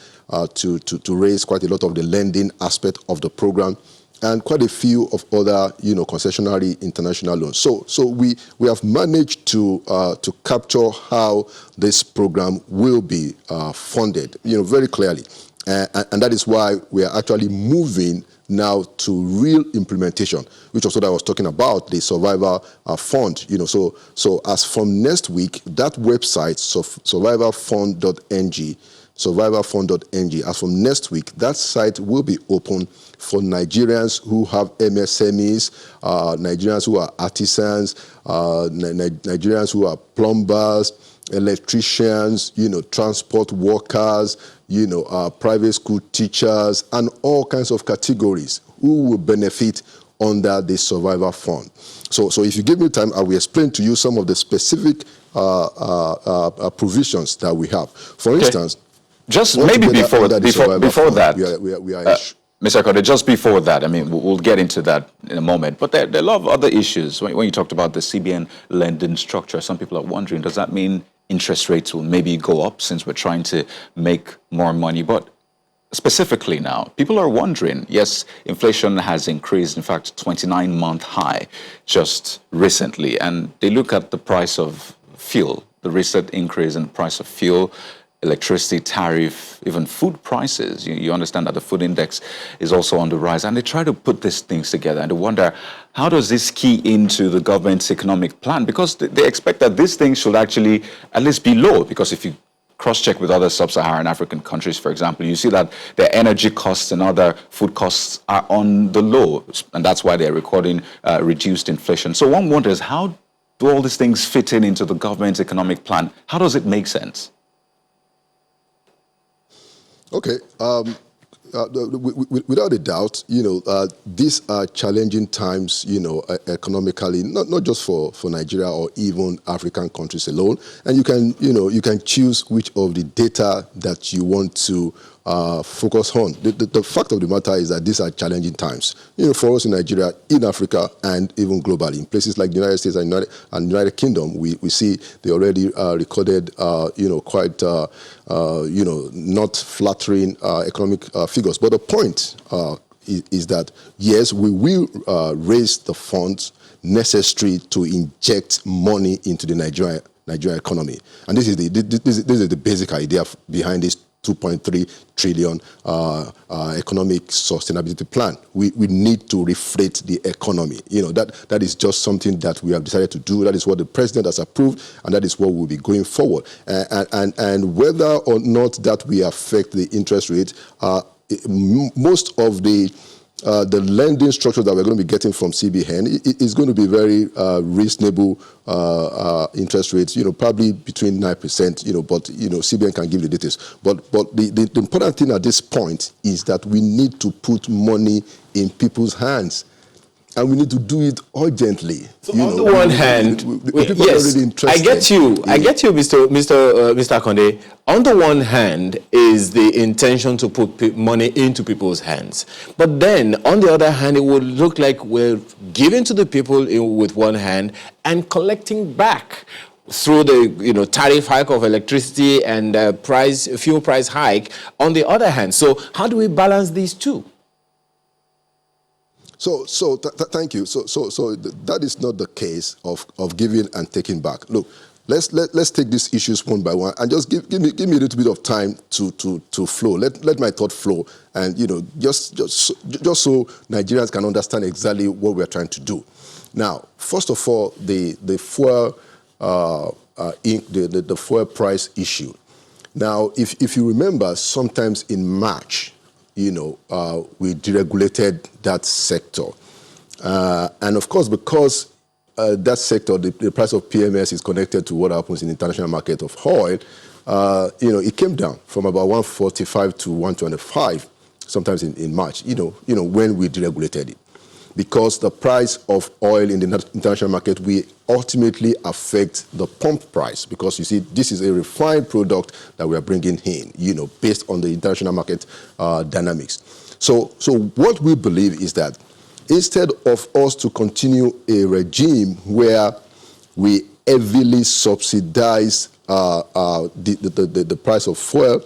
to raise quite a lot of the lending aspect of the program, and quite a few of other, concessionary international loans. So we have managed to capture how this program will be funded, very clearly, and that is why we are actually moving now to real implementation, which was what I was talking about, the Survivor Fund. So as from next week, that website, survivorfund.ng, as from next week, that site will be open for Nigerians who have MSMEs, Nigerians who are artisans, Nigerians who are plumbers, electricians, transport workers, private school teachers, and all kinds of categories who will benefit under the Survivor Fund. So if you give me time, I will explain to you some of the specific provisions that we have. For instance, just maybe before that, Mr. Akande, just before that, I mean, we'll get into that in a moment, but there are a lot of other issues. When you talked about the CBN lending structure, some people are wondering, does that mean interest rates will maybe go up since we're trying to make more money? But specifically now, people are wondering, yes, inflation has increased, in fact, 29-month high just recently, and they look at the price of fuel, the recent increase in the price of fuel, electricity tariff, even food prices. You understand that the food index is also on the rise, and they try to put these things together and they wonder, how does this key into the government's economic plan? Because they expect that these things should actually at least be low, because if you cross-check with other sub-Saharan African countries, for example, you see that their energy costs and other food costs are on the low, and that's why they're recording reduced inflation. So one wonders, how do all these things fit into the government's economic plan? How does it make sense? Okay. Without a doubt, these are challenging times, economically, not just for Nigeria or even African countries alone. And you can choose which of the data that you want to focus on. The fact of the matter is that these are challenging times, for us in Nigeria, in Africa, and even globally. In places like the United States and United Kingdom, we see they already recorded, quite, not flattering economic figures. But the point is that, yes, we will raise the funds necessary to inject money into the Nigerian economy. And this is the basic idea behind this 2.3 trillion economic sustainability plan. We need to reflate the economy. That is just something that we have decided to do. That is what the president has approved, and that is what we'll be going forward. And whether or not that will affect the interest rate, most of the the lending structure that we're going to be getting from CBN is going to be very reasonable interest rates, probably between 9%, but, CBN can give the details. But the important thing at this point is that we need to put money in people's hands. And we need to do it urgently. So on the one hand, yes, I get you. I get you, Mr. Konde. On the one hand is the intention to put money into people's hands. But then, on the other hand, it would look like we're giving to the people with one hand and collecting back through the tariff hike of electricity and fuel price hike on the other hand. So how do we balance these two? Thank you. So that is not the case of giving and taking back. Look, let's take these issues one by one and just give me a little bit of time to flow. Let my thought flow, and just so Nigerians can understand exactly what we're trying to do. Now, first of all, the fuel the fuel price issue. Now, if you remember, sometimes in March, we deregulated that sector. And of course, because that sector, the price of PMS is connected to what happens in the international market of oil, it came down from about 145 to 125, sometimes in March, when we deregulated it. Because the price of oil in the international market will ultimately affect the pump price. Because you see, this is a refined product that we are bringing in, based on the international market dynamics. So what we believe is that instead of us to continue a regime where we heavily subsidize the price of fuel,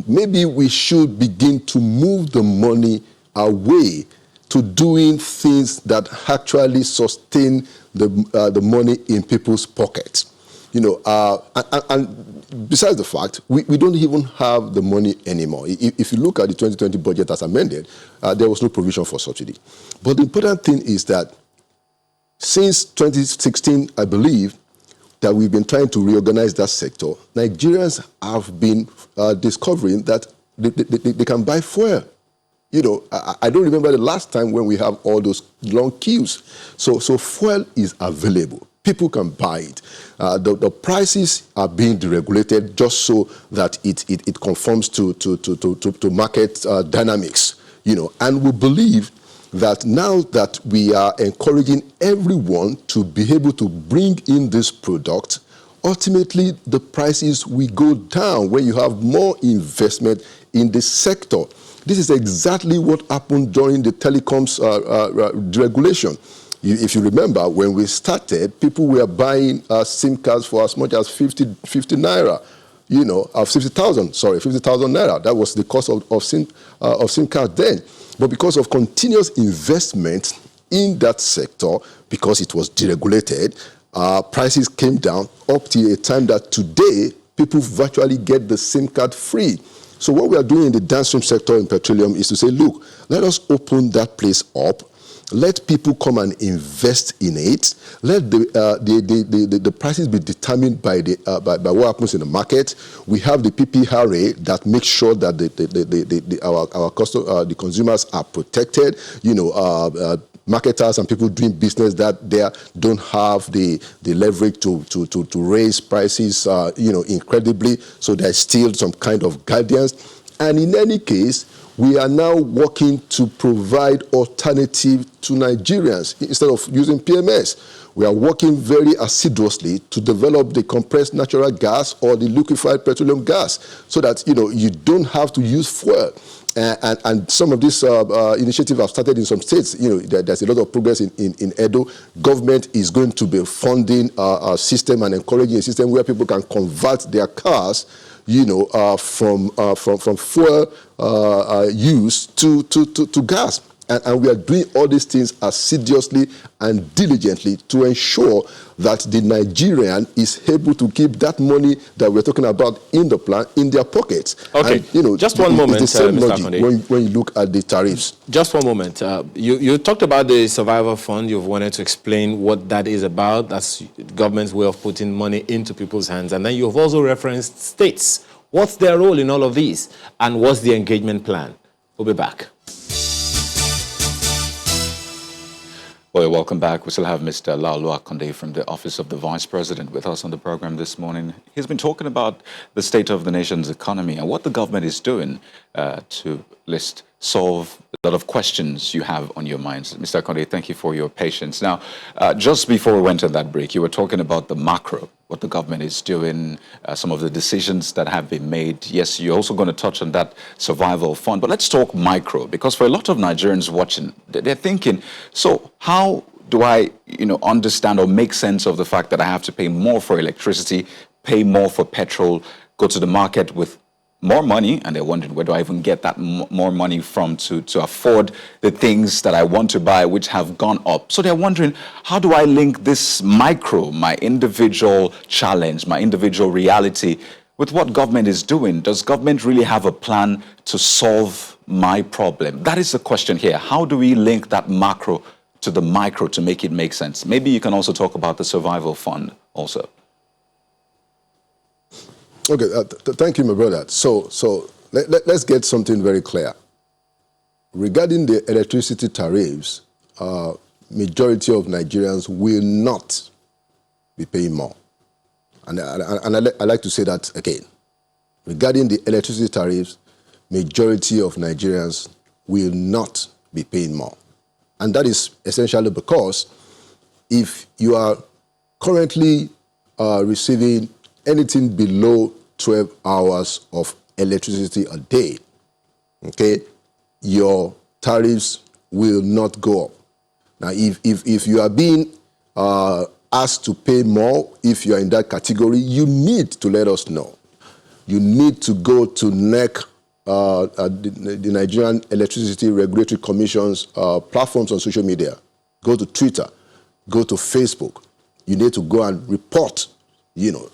maybe we should begin to move the money away to doing things that actually sustain the money in people's pockets. And besides the fact, we don't even have the money anymore. If you look at the 2020 budget as amended, there was no provision for subsidy. But the important thing is that since 2016, I believe, that we've been trying to reorganize that sector, Nigerians have been discovering that they can buy fuel. I don't remember the last time when we have all those long queues. So fuel is available. People can buy it. The prices are being deregulated just so that it conforms to market dynamics. And we believe that now that we are encouraging everyone to be able to bring in this product, ultimately the prices will go down when you have more investment in the sector. This is exactly what happened during the telecoms deregulation. If you remember, when we started, people were buying SIM cards for as much as 50 naira, 50,000 naira. That was the cost of SIM card then. But because of continuous investment in that sector, because it was deregulated, prices came down up to a time that today, people virtually get the SIM card free. So what we are doing in the downstream sector in petroleum is to say, look, let us open that place up. Let people come and invest in it. Let the prices be determined by what happens in the market. We have the PPRA that makes sure that the consumers are protected. Marketers and people doing business that they don't have the leverage to raise prices, incredibly. So there's still some kind of guidance. And in any case, we are now working to provide alternative to Nigerians instead of using PMS. We are working very assiduously to develop the compressed natural gas or the liquefied petroleum gas so that, you don't have to use fuel. And some of these initiatives have started in some states. There's a lot of progress in Edo. Government is going to be funding a system and encouraging a system where people can convert their cars, from fuel use to gas. And we are doing all these things assiduously and diligently to ensure that the Nigerian is able to keep that money that we're talking about in the plan in their pockets. Okay, and, just one moment, it's the same Mr. logic when you look at the tariffs. Just one moment. You talked about the survival fund. You've wanted to explain what that is about. That's government's way of putting money into people's hands. And then you've also referenced states. What's their role in all of these? And what's the engagement plan? We'll be back. Well, welcome back. We still have Mr. Laolu Akonde from the Office of the Vice President with us on the program this morning. He's been talking about the state of the nation's economy and what the government is doing to solve a lot of questions you have on your minds. Mr. Akonde, thank you for your patience. Now, just before we went on that break, you were talking about the macro, what the government is doing, some of the decisions that have been made. Yes, you're also going to touch on that survival fund, but let's talk micro, because for a lot of Nigerians watching, they're thinking, so how do I, understand or make sense of the fact that I have to pay more for electricity, pay more for petrol, go to the market with more money, and they're wondering, where do I even get that more money from to afford the things that I want to buy, which have gone up? So they're wondering, how do I link this micro, my individual challenge, my individual reality, with what government is doing? Does government really have a plan to solve my problem? That is the question here. How do we link that macro to the micro to make it make sense? Maybe you can also talk about the survival fund also. Okay, thank you, my brother. So let's get something very clear. Regarding the electricity tariffs, majority of Nigerians will not be paying more. And I like to say that again. Regarding the electricity tariffs, majority of Nigerians will not be paying more. And that is essentially because if you are currently receiving anything below 12 hours of electricity a day, okay, your tariffs will not go up. Now, if you are being asked to pay more, if you are in that category, you need to let us know. You need to go to NEC, the Nigerian Electricity Regulatory Commission's platforms on social media. Go to Twitter, go to Facebook. You need to go and report,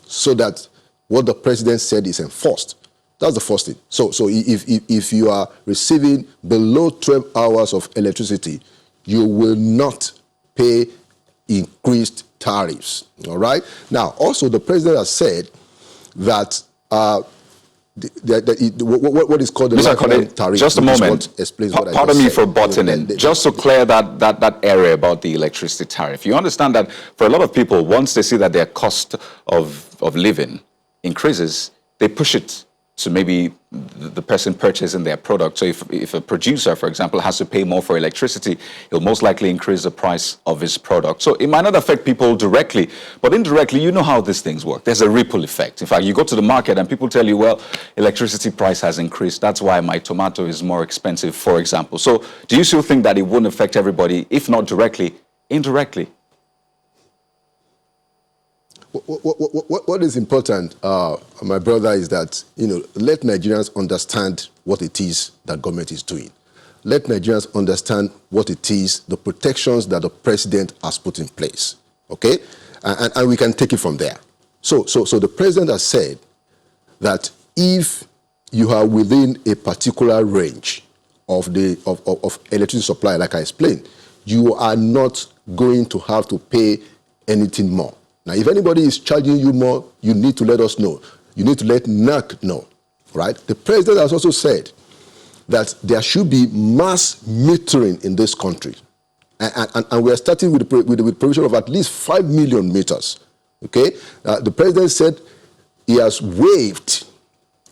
so that what the president said is enforced. That's the first thing. So if you are receiving below 12 hours of electricity, you will not pay increased tariffs. All right? Now, also, the president has said that what is called the Mr. tariff. Just a moment. Pardon me for butting in. Just to clear that area about the electricity tariff. You understand that for a lot of people, once they see that their cost of living increases, they push it to maybe the person purchasing their product. So if a producer, for example, has to pay more for electricity, he'll most likely increase the price of his product. So it might not affect people directly, but indirectly, you know how these things work. There's a ripple effect. In fact, you go to the market and people tell you, well, electricity price has increased. That's why my tomato is more expensive, for example. So do you still think that it wouldn't affect everybody, if not directly, indirectly? What is important, my brother, is that, let Nigerians understand what it is that government is doing. Let Nigerians understand what it is, the protections that the president has put in place, okay? And we can take it from there. So the president has said that if you are within a particular range of electricity supply, like I explained, you are not going to have to pay anything more. Now, if anybody is charging you more, you need to let us know. You need to let NEC know, right? The president has also said that there should be mass metering in this country. And we are starting with the provision of at least 5 million meters, okay? The president said he has waived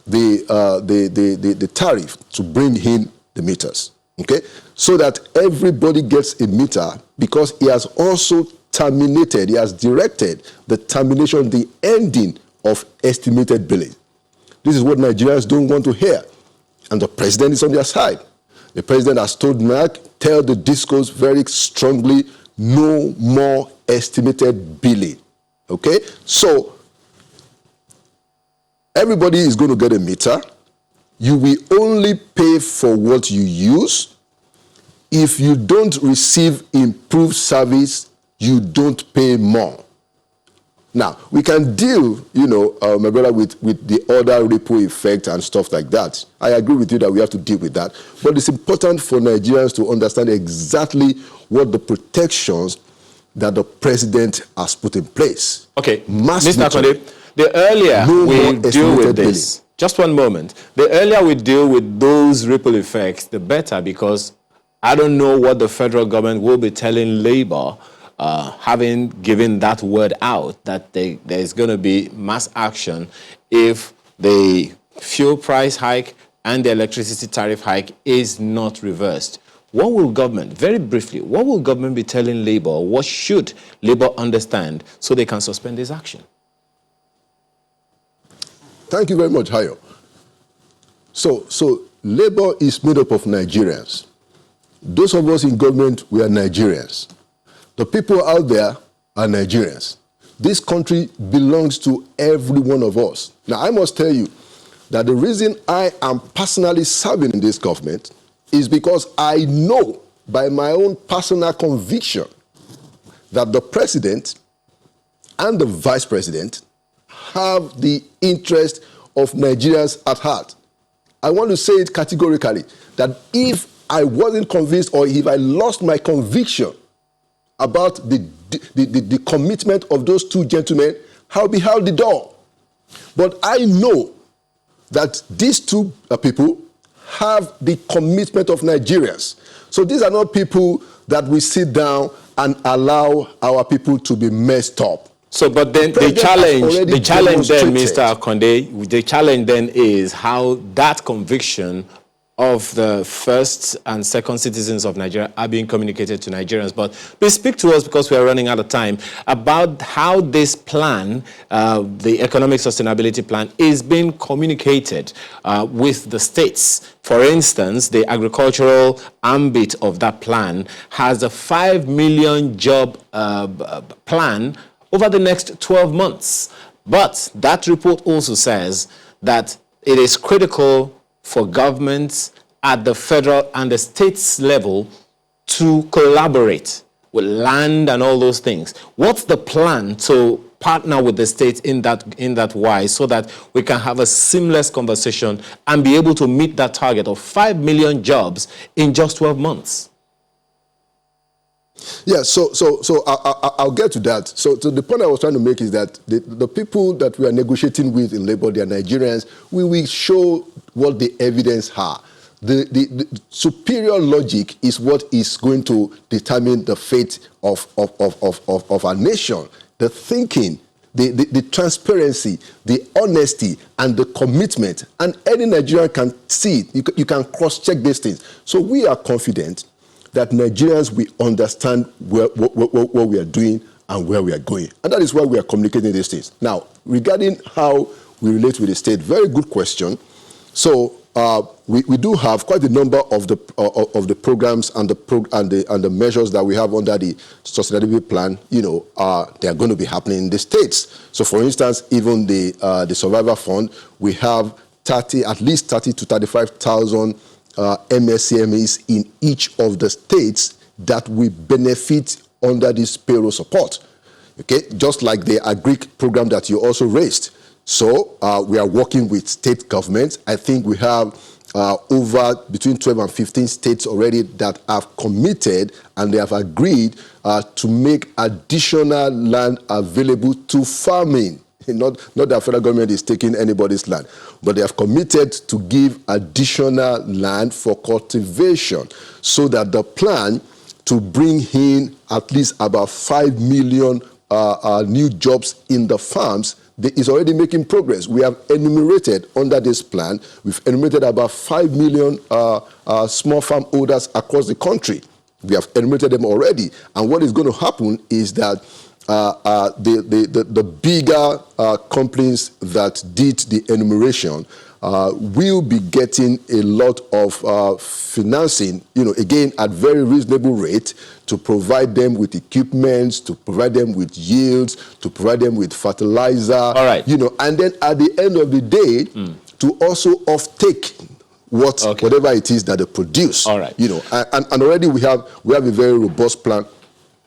the tariff to bring in the meters, okay? So that everybody gets a meter, because he has also he has directed the termination, the ending of estimated billing. This is what Nigerians don't want to hear. And the president is on their side. The president has told NEC, tell the discos very strongly, no more estimated billing. Okay? So, everybody is going to get a meter. You will only pay for what you use. If you don't receive improved service, you don't pay more. Now, we can deal, my brother, with the other ripple effect and stuff like that. I agree with you that we have to deal with that. But it's important for Nigerians to understand exactly what the protections that the president has put in place. Okay, Mr. Akonde, the earlier we deal with this, just one moment, the earlier we deal with those ripple effects, the better, because I don't know what the federal government will be telling Labour, having given that word out, that there's going to be mass action if the fuel price hike and the electricity tariff hike is not reversed. What will government, very briefly, what will government be telling Labour? What should Labour understand so they can suspend this action? Thank you very much, Hayo. So Labour is made up of Nigerians. Those of us in government, we are Nigerians. The people out there are Nigerians. This country belongs to every one of us. Now, I must tell you that the reason I am personally serving in this government is because I know by my own personal conviction that the president and the vice president have the interest of Nigerians at heart. I want to say it categorically that if I wasn't convinced, or if I lost my conviction about the commitment of those two gentlemen, I'll be held the door. But I know that these two people have the commitment of Nigerians. So these are not people that we sit down and allow our people to be messed up. So, but then the challenge then, Mr. Akonde, the challenge then is how that conviction of the first and second citizens of Nigeria are being communicated to Nigerians. But please speak to us, because we are running out of time, about how this plan, the economic sustainability plan, is being communicated with the states. For instance, the agricultural ambit of that plan has a 5 million job plan over the next 12 months. But that report also says that it is critical for governments at the federal and the states level to collaborate with land and all those things. What's the plan to partner with the states in that wise, so that we can have a seamless conversation and be able to meet that target of 5 million jobs in just 12 months? Yeah, so I'll get to that. So the point I was trying to make is that the people that we are negotiating with in Labour, they are Nigerians. We will show what the evidence are. The superior logic is what is going to determine the fate of our nation. The thinking, the transparency, the honesty, and the commitment. And any Nigerian can see it. You can cross-check these things. So we are confident that Nigerians will understand what we are doing and where we are going. And that is why we are communicating these things. Now, regarding how we relate with the state, very good question. So we do have quite a number of the programs and the measures that we have under the sustainability plan. They are going to be happening in the states. So, for instance, even the Survivor Fund, we have at least 30 to 35,000 MSCMEs in each of the states that will benefit under this payroll support. Okay, just like the agric program that you also raised. So we are working with state governments. I think we have over between 12 and 15 states already that have committed, and they have agreed to make additional land available to farming. Not that federal government is taking anybody's land, but they have committed to give additional land for cultivation, so that the plan to bring in at least about 5 million new jobs in the farms is already making progress. We have enumerated under this plan, we've enumerated about 5 million small farm owners across the country. We have enumerated them already. And what is going to happen is that the bigger companies that did the enumeration will be getting a lot of financing, again, at very reasonable rate, to provide them with equipment, to provide them with yields, to provide them with fertilizer, all right. And then at the end of the day, to also offtake whatever it is that they produce. All right. And already we have a very robust plan.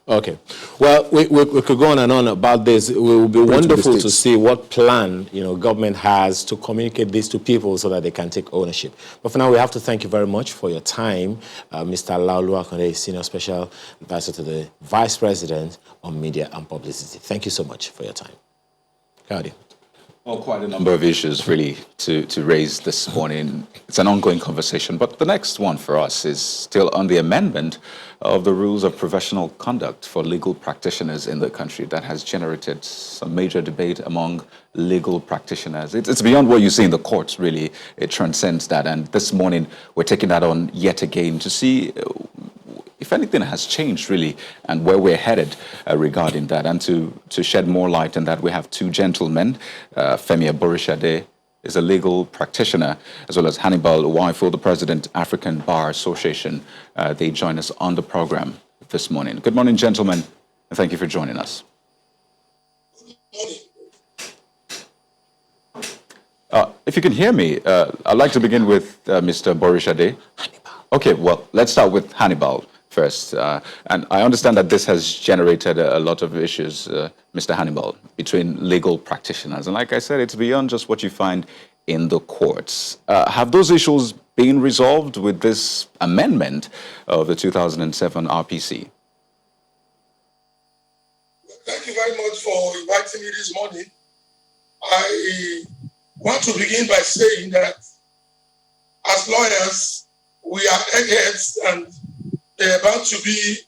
Okay. Well, we could go on and on about this. It will be wonderful to see what plan, government has to communicate this to people so that they can take ownership. But for now, we have to thank you very much for your time, Mr. Laolu Akonde, Senior Special Advisor to the Vice President on Media and Publicity. Thank you so much for your time. Claudia. Well, quite a number of issues really to raise this morning. It's an ongoing conversation, but the next one for us is still on the amendment of the rules of professional conduct for legal practitioners in the country that has generated some major debate among legal practitioners. It's beyond what you see in the courts, really. It transcends that. And this morning, we're taking that on yet again to see if anything has changed really and where we're headed regarding that. And to shed more light on that, we have two gentlemen. Femi Aborishade is a legal practitioner, as well as Hannibal Waifo, the president, African Bar Association. They join us on the program this morning. Good morning, gentlemen, and thank you for joining us. If you can hear me, I'd like to begin with Mr. Aborishade. Okay, well, let's start with Hannibal first. And I understand that this has generated a lot of issues, Mr. Hannibal, between legal practitioners. And like I said, it's beyond just what you find in the courts. Have those issues been resolved with this amendment of the 2007 RPC? Thank you very much for inviting me this morning. I want to begin by saying that as lawyers, we are eggheads, and there are about to be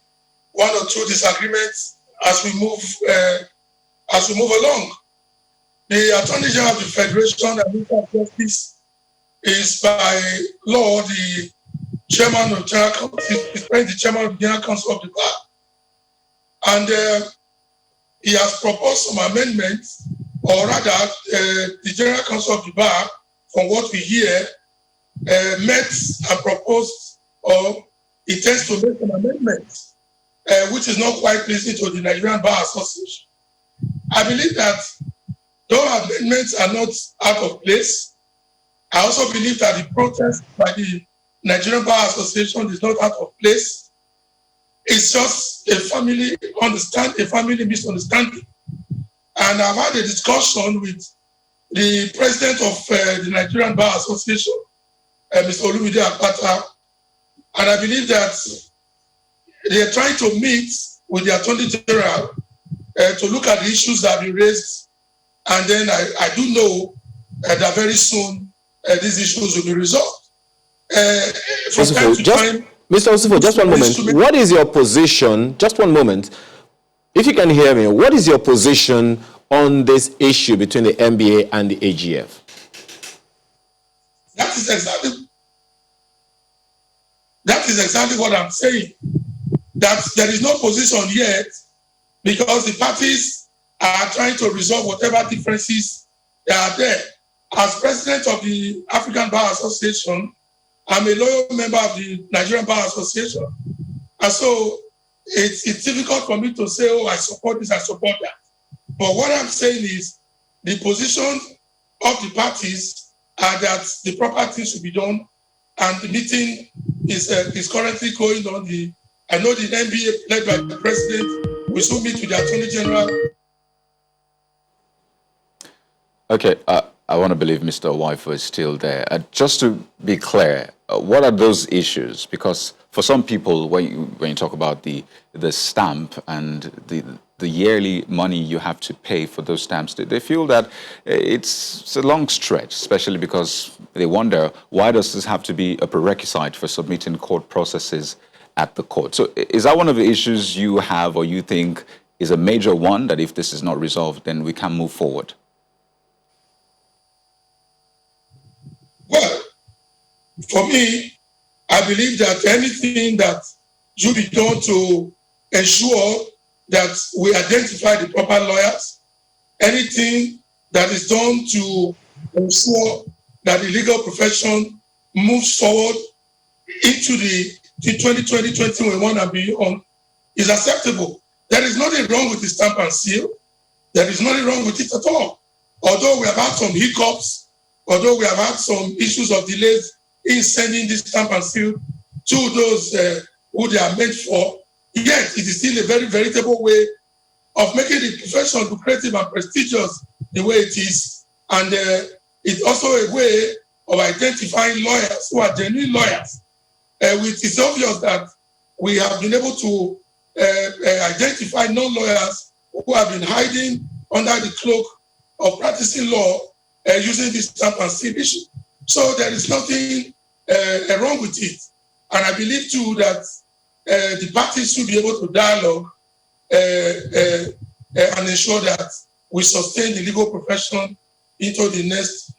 one or two disagreements as we move along. The Attorney General of the Federation and Minister of Justice is by law the chairman of the chairman of the General Council of the Bar, and he has proposed some amendments, or rather, the General Council of the Bar, from what we hear, met and proposed, or intends to make an amendment, which is not quite pleasing to the Nigerian Bar Association. I believe that those amendments are not out of place. I also believe that the protest by the Nigerian Bar Association is not out of place. It's just a family misunderstanding. And I've had a discussion with the president of the Nigerian Bar Association, Mr. Olumide Akpata, and I believe that they are trying to meet with the Attorney General to look at the issues that have been raised. And then I do know that very soon these issues will be resolved. From time to time, Mr. Osifo, just one moment. What is your position? Just one moment. If you can hear me, what is your position on this issue between the NBA and the AGF? That is exactly what I'm saying. That there is no position yet because the parties are trying to resolve whatever differences that are there. As president of the African Bar Association, I'm a loyal member of the Nigerian Bar Association. And so it's difficult for me to say, oh, I support this, I support that. But what I'm saying is the position of the parties are that the proper things should be done, and the meeting is currently going on. I know the NBA, led by the president, will soon meet with the Attorney General. Okay, I want to believe Mr. Waifo is still there. Just to be clear, what are those issues? Because for some people, when you talk about the stamp and the yearly money you have to pay for those stamps, they feel that it's a long stretch, especially because they wonder, why does this have to be a prerequisite for submitting court processes at the court? So is that one of the issues you have, or you think is a major one, that if this is not resolved, then we can move forward? Well, for me, I believe that anything that should be done to ensure that we identify the proper lawyers, anything that is done to ensure that the legal profession moves forward into the 2020, 2021 and beyond is acceptable. There is nothing wrong with the stamp and seal. There is nothing wrong with it at all. Although we have had some hiccups, although we have had some issues of delays in sending this stamp and seal to those who they are meant for, yet it is still a very veritable way of making the profession lucrative and prestigious the way it is. And it's also a way of identifying lawyers who are genuine lawyers. It's obvious that we have been able to identify non-lawyers who have been hiding under the cloak of practicing law using this stamp and seal issue. So there is nothing wrong with it. And I believe too that the parties should be able to dialogue and ensure that we sustain the legal profession into the next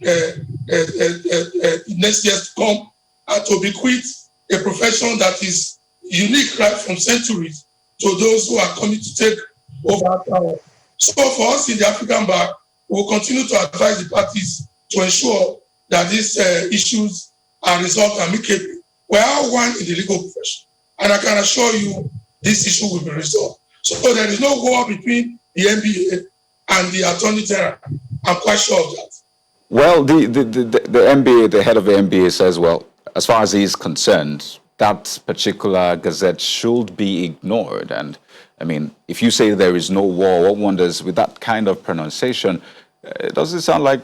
years to come, and to bequeath a profession that is unique right from centuries to those who are coming to take over power. So for us in the African Bar, we will continue to advise the parties to ensure that these issues are resolved amicably. We are one in the legal profession, and I can assure you this issue will be resolved. So there is no war between the NBA and the Attorney General. I'm quite sure of that. Well, the NBA, the head of the NBA says, well, as far as he is concerned, that particular gazette should be ignored. And I mean, if you say there is no war, one wonders, with that kind of pronunciation, does it sound like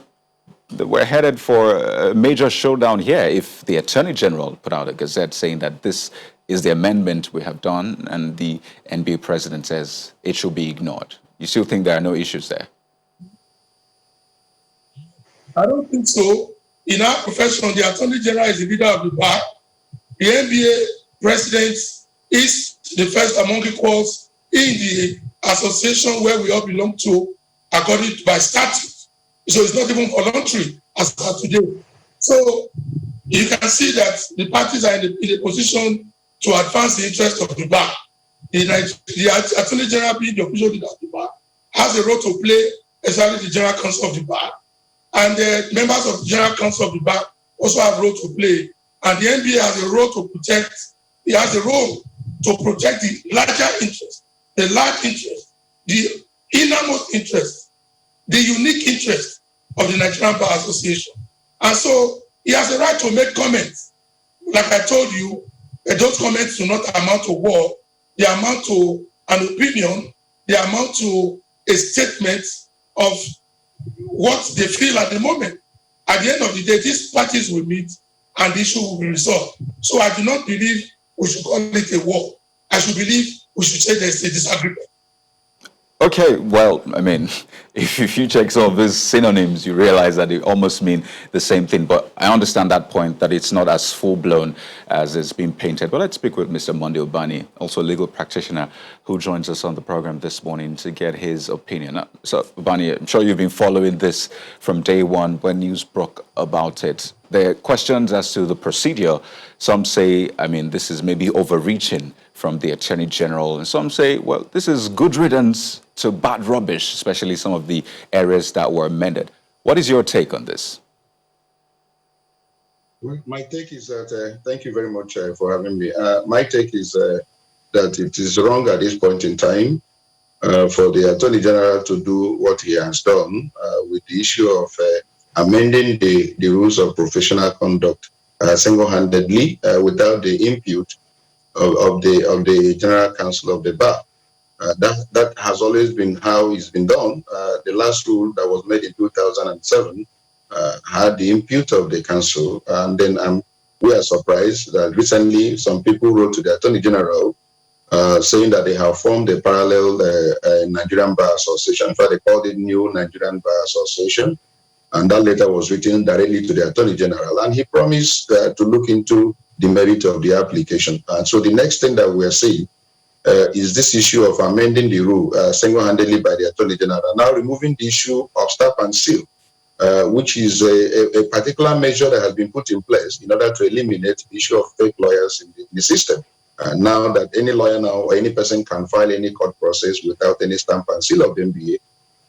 we're headed for a major showdown here if the Attorney General put out a gazette saying that this is the amendment we have done, and the NBA president says it should be ignored? You still think there are no issues there? I don't think so. In our profession, the Attorney General is the leader of the bar. The NBA president is the first among equals in the association where we all belong to, according to by statute. So it's not even voluntary as of today. So you can see that the parties are in a position to advance the interest of the bar. The Attorney General, being the official leader of the bar, has a role to play, especially the General Counsel of the bar. And the members of the General Counsel of the bar also have a role to play. And the NBA has a role to protect. It has a role to protect the larger interest, the large interest, the innermost interest, the unique interest of the Nigerian Bar Association. And so he has a right to make comments. Like I told you, those comments do not amount to war. They amount to an opinion. They amount to a statement of what they feel at the moment. At the end of the day, these parties will meet and the issue will be resolved. So I do not believe we should call it a war. I should believe we should say there's a disagreement. Okay, well, I mean, if you check some of these synonyms, you realize that they almost mean the same thing. But I understand that point, that it's not as full-blown as it's been painted. But let's speak with Mr. Monday Obani, also a legal practitioner, who joins us on the program this morning to get his opinion. So, Obani, I'm sure you've been following this from day one when news broke about it. There are questions as to the procedure. Some say, I mean, this is maybe overreaching from the Attorney General. And some say, well, this is good riddance to bad rubbish, especially some of the areas that were amended. What is your take on this? Well, my take is that, thank you very much for having me. My take is that it is wrong at this point in time for the Attorney General to do what he has done with the issue of amending the rules of professional conduct single-handedly without the input of the General Counsel of the Bar. That has always been how it's been done. The last rule that was made in 2007 had the input of the council, and then we are surprised that recently some people wrote to the Attorney General saying that they have formed a parallel Nigerian Bar Association. In fact, they called it New Nigerian Bar Association, and that letter was written directly to the Attorney General, and he promised to look into the merit of the application. And so the next thing that we are seeing is this issue of amending the rule single-handedly by the Attorney General, now removing the issue of stamp and seal, which is a particular measure that has been put in place in order to eliminate the issue of fake lawyers in the system. Now that any lawyer now or any person can file any court process without any stamp and seal of the NBA,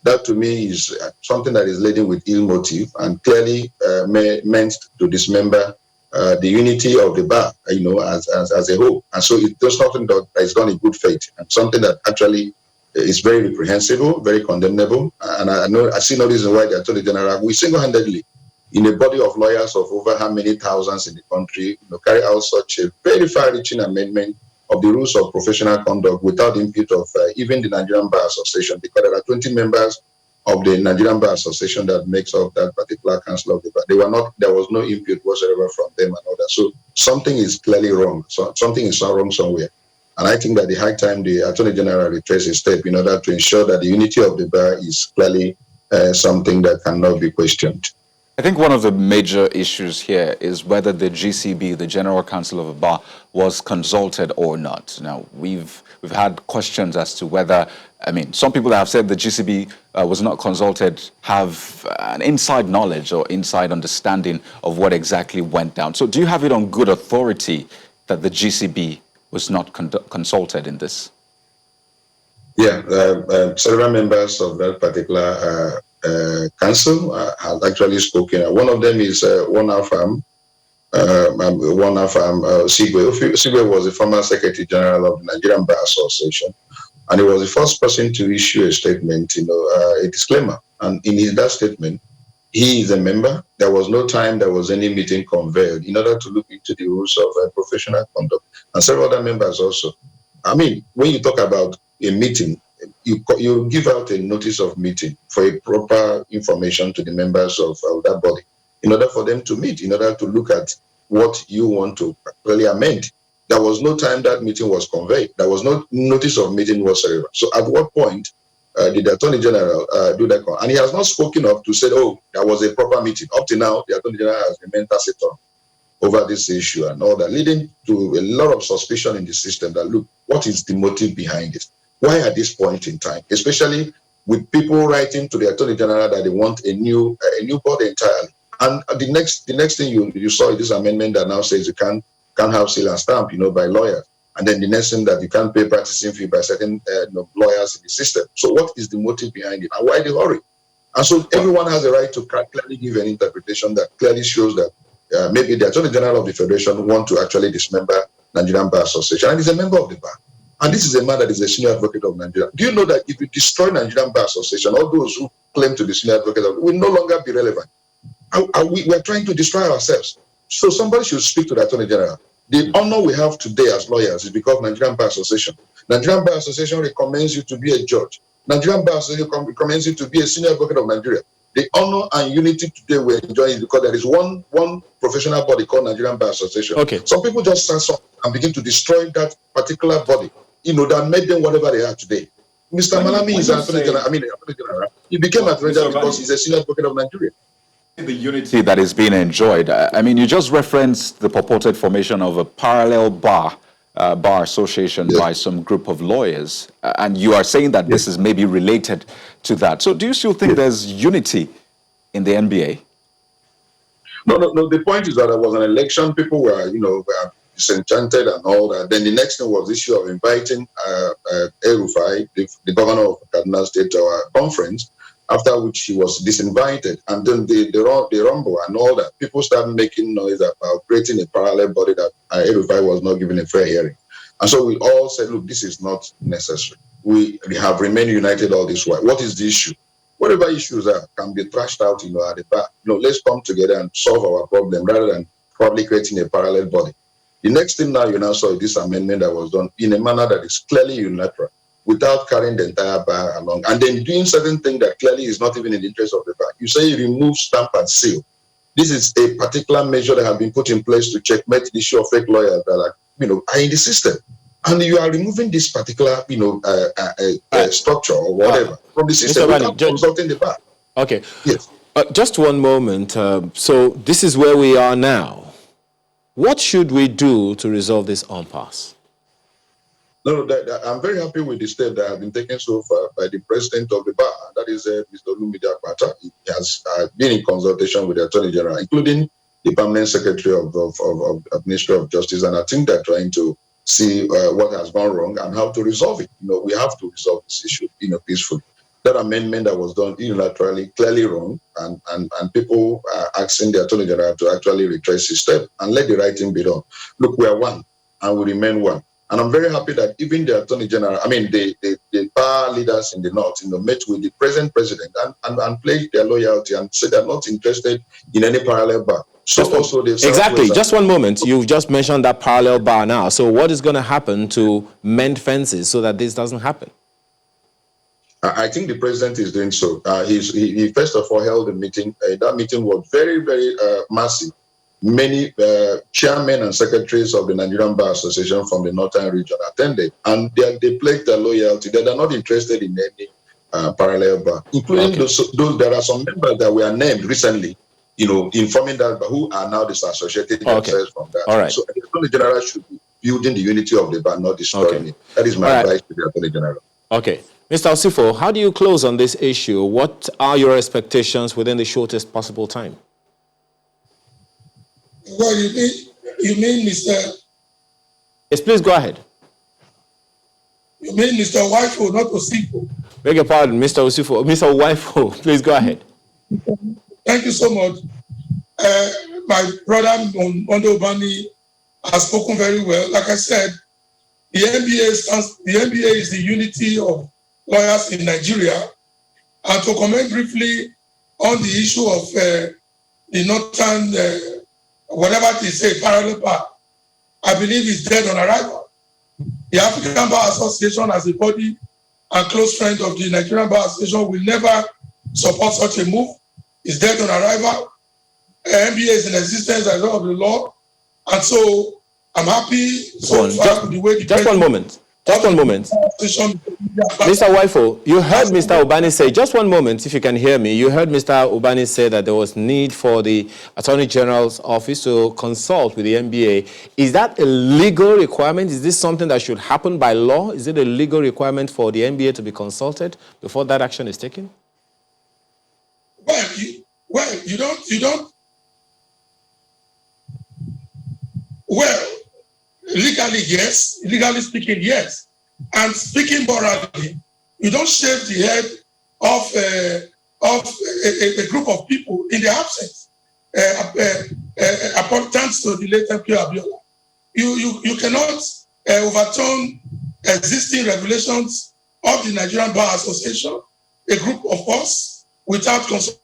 that to me is something that is laden with ill motive and clearly meant to dismember the unity of the bar, as a whole. And so it does something that is done in good faith, and something that actually is very reprehensible, very condemnable. And I see no reason why the Attorney General, we single-handedly, in a body of lawyers of over how many thousands in the country, carry out such a very far-reaching amendment of the rules of professional conduct without the input of even the Nigerian Bar Association, because there are 20 members of the Nigerian Bar Association that makes up that particular council of the bar. There was no input whatsoever from them and all that. So something is clearly wrong. So something is wrong somewhere. And I think that the high time the Attorney General retraces his step in order to ensure that the unity of the bar is clearly something that cannot be questioned. I think one of the major issues here is whether the GCB, the General Council of the Bar, was consulted or not. Now, we've had questions as to whether, I mean, some people that have said the GCB was not consulted have an inside knowledge or inside understanding of what exactly went down. So do you have it on good authority that the GCB was not consulted in this? Yeah, several members of that particular council have actually spoken. One of them is Sigwe. Sigwe was the former Secretary General of the Nigerian Bar Association, and he was the first person to issue a statement, a disclaimer. And in that statement, he is a member. There was no time there was any meeting convened in order to look into the rules of professional conduct, and several other members also. I mean, when you talk about a meeting, you give out a notice of meeting for a proper information to the members of that body in order for them to meet, in order to look at what you want to really amend. There was no time that meeting was conveyed. There was no notice of meeting whatsoever. So at what point did the Attorney General do that? And he has not spoken up to say, oh, there was a proper meeting. Up to now, the Attorney General has remained taciturn over this issue and all that, leading to a lot of suspicion in the system that, look, what is the motive behind it? Why at this point in time, especially with people writing to the Attorney General that they want a new body entirely? And the next thing you saw is this amendment that now says you can't have seal and stamp, by lawyers. And then the next thing that you can't pay practicing fee by certain lawyers in the system. So what is the motive behind it, and why the hurry? And so everyone has a right to clearly give an interpretation that clearly shows that maybe the Attorney General of the Federation want to actually dismember Nigerian Bar Association, and he's a member of the bar. And this is a man that is a senior advocate of Nigeria. Do you know that if you destroy Nigerian Bar Association, all those who claim to be senior advocates will no longer be relevant? We're trying to destroy ourselves. So somebody should speak to the Attorney General. The honor we have today as lawyers is because of Nigerian Bar Association. Nigerian Bar Association recommends you to be a judge. Nigerian Bar Association recommends you to be a senior advocate of Nigeria. The honor and unity today we're enjoying is because there is one professional body called Nigerian Bar Association. Okay. Some people just stand up and begin to destroy that particular body, that made them whatever they are today. Mr. Malami is an Attorney General. He became Attorney General because he's a senior advocate of Nigeria. The unity that is being enjoyed. I mean, you just referenced the purported formation of a parallel bar association by some group of lawyers, and you are saying that this is maybe related to that. So do you still think there's unity in the NBA? No. The point is that there was an election. People were, were disenchanted and all that. Then the next thing was the issue of inviting El-Rufai, the governor of Kaduna State, to our conference, after which he was disinvited. And then the rumble and all that. People started making noise about creating a parallel body that El-Rufai was not given a fair hearing. And so we all said, look, this is not necessary. We have remained united all this while. What is the issue? Whatever issues are can be thrashed out, at the back. Let's come together and solve our problem rather than probably creating a parallel body. The next thing now you now saw is this amendment that was done in a manner that is clearly unilateral, without carrying the entire bar along, and then doing certain things that clearly is not even in the interest of the bar. You say you remove stamp and seal. This is a particular measure that has been put in place to checkmate the issue of fake lawyers that are in the system. And you are removing this particular, structure or whatever from the system without consulting the bar. Okay. Yes. Just one moment. So this is where we are now. What should we do to resolve this impasse? No, I'm very happy with the step that has been taken so far by the president of the bar, that is Mr. Olumide Akpata. He has been in consultation with the Attorney General, including the permanent secretary of the Ministry of Justice, and I think they're trying to see what has gone wrong and how to resolve it. We have to resolve this issue, peacefully. That amendment that was done unilaterally, clearly wrong, and people are asking the Attorney General to actually retrace his step and let the right thing be done. Look, we are one, and we remain one. And I'm very happy that even the Attorney General, the bar leaders in the North, met with the present president and pledged their loyalty and said they're not interested in any parallel bar. So also exactly. Just one moment. You've just mentioned that parallel bar now. So what is going to happen to mend fences so that this doesn't happen? I think the president is doing so. He first of all held a meeting. That meeting was very, very massive. Many chairmen and secretaries of the Nigerian Bar Association from the Northern region attended, and they pledged their loyalty. They are not interested in any parallel bar, including those, there are some members that were named recently, informing that, but who are now disassociating themselves from that. All right. So the Attorney General should be building the unity of the bar, not destroying it. That is my advice to the Attorney General. Okay. Mr. Osifo, how do you close on this issue? What are your expectations within the shortest possible time? Well, you mean Mr. Yes, please go ahead. You mean Mr. Wifo, not Osifo? Beg your pardon, Mr. Osifo. Mr. Wifo, please go ahead. Thank you so much. My brother Mondo Obani has spoken very well. Like I said, the NBA is the unity of lawyers in Nigeria. And to comment briefly on the issue of the northern, whatever they say, parallel path, I believe is dead on arrival. The African Bar Association, as a body and close friend of the Nigerian Bar Association, will never support such a move. It's dead on arrival. NBA is in existence as well of the law. And so I'm happy so far with the way the Just one moment. Just one moment. Mr. Wifo, you heard Mr. Obani say, just one moment, if you can hear me, you heard Mr. Obani say that there was need for the Attorney General's office to consult with the NBA. Is that a legal requirement? Is this something that should happen by law? Is it a legal requirement for the NBA to be consulted before that action is taken? Well, you don't. Well, legally, yes. Legally speaking, yes. And speaking morally, you don't shave the head of a group of people in their absence. Thanks to the late MP Abiola. You cannot overturn existing regulations of the Nigerian Bar Association, a group of us, without consultation.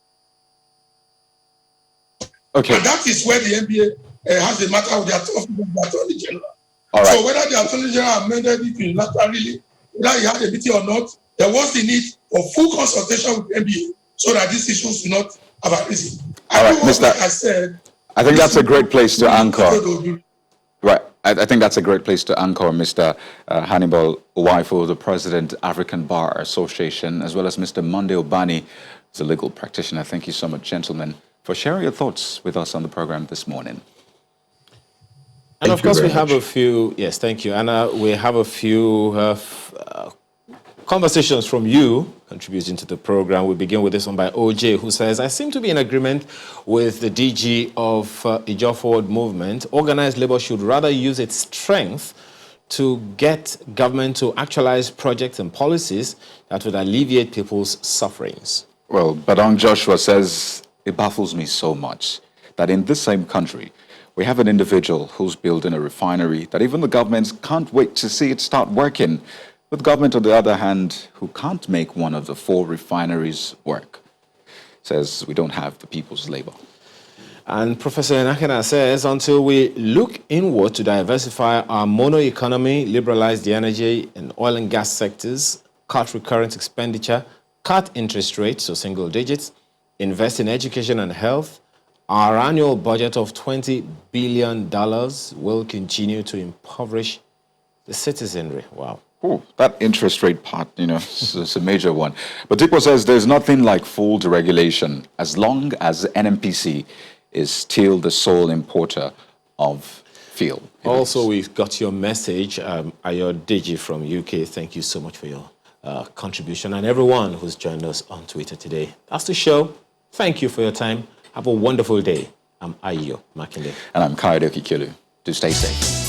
Okay. And that is where the NBA has a matter with the Attorney General. All right. So whether the Attorney General amended it unilaterally, whether he had a meeting or not, there was the need for full consultation with NBA so that these issues do not have arisen. All right, Mr. Like I said, I think that's a great place to anchor. Right. I think that's a great place to anchor, Mr. Hannibal Uwaifo, the President, African Bar Association, as well as Mr. Monday Obani, who's a legal practitioner. Thank you so much, gentlemen, for sharing your thoughts with us on the program this morning. And of course, we have a few, yes, thank you. And we have a few conversations from you contributing to the program. We begin with this one by OJ, who says, I seem to be in agreement with the DG of Ijaw Forward Movement. Organized labor should rather use its strength to get government to actualize projects and policies that would alleviate people's sufferings. Well, Badang Joshua says, it baffles me so much that in this same country, we have an individual who's building a refinery that even the governments can't wait to see it start working, with government, on the other hand, who can't make one of the 4 refineries work. Says we don't have the people's labor. And Professor Enakena says, until we look inward to diversify our mono economy, liberalize the energy and oil and gas sectors, cut recurrent expenditure, cut interest rates to single digits, invest in education and health, our annual budget of $20 billion will continue to impoverish the citizenry. Wow. Oh, that interest rate part, it's a major one. But Dikwa says there's nothing like full deregulation as long as NNPC is still the sole importer of fuel. Also, we've got your message, Ayo Deji from UK. Thank you so much for your contribution, and everyone who's joined us on Twitter today. That's the show. Thank you for your time. Have a wonderful day. I'm Ayo Makinde. And I'm Kaido Kikilu. Do stay safe.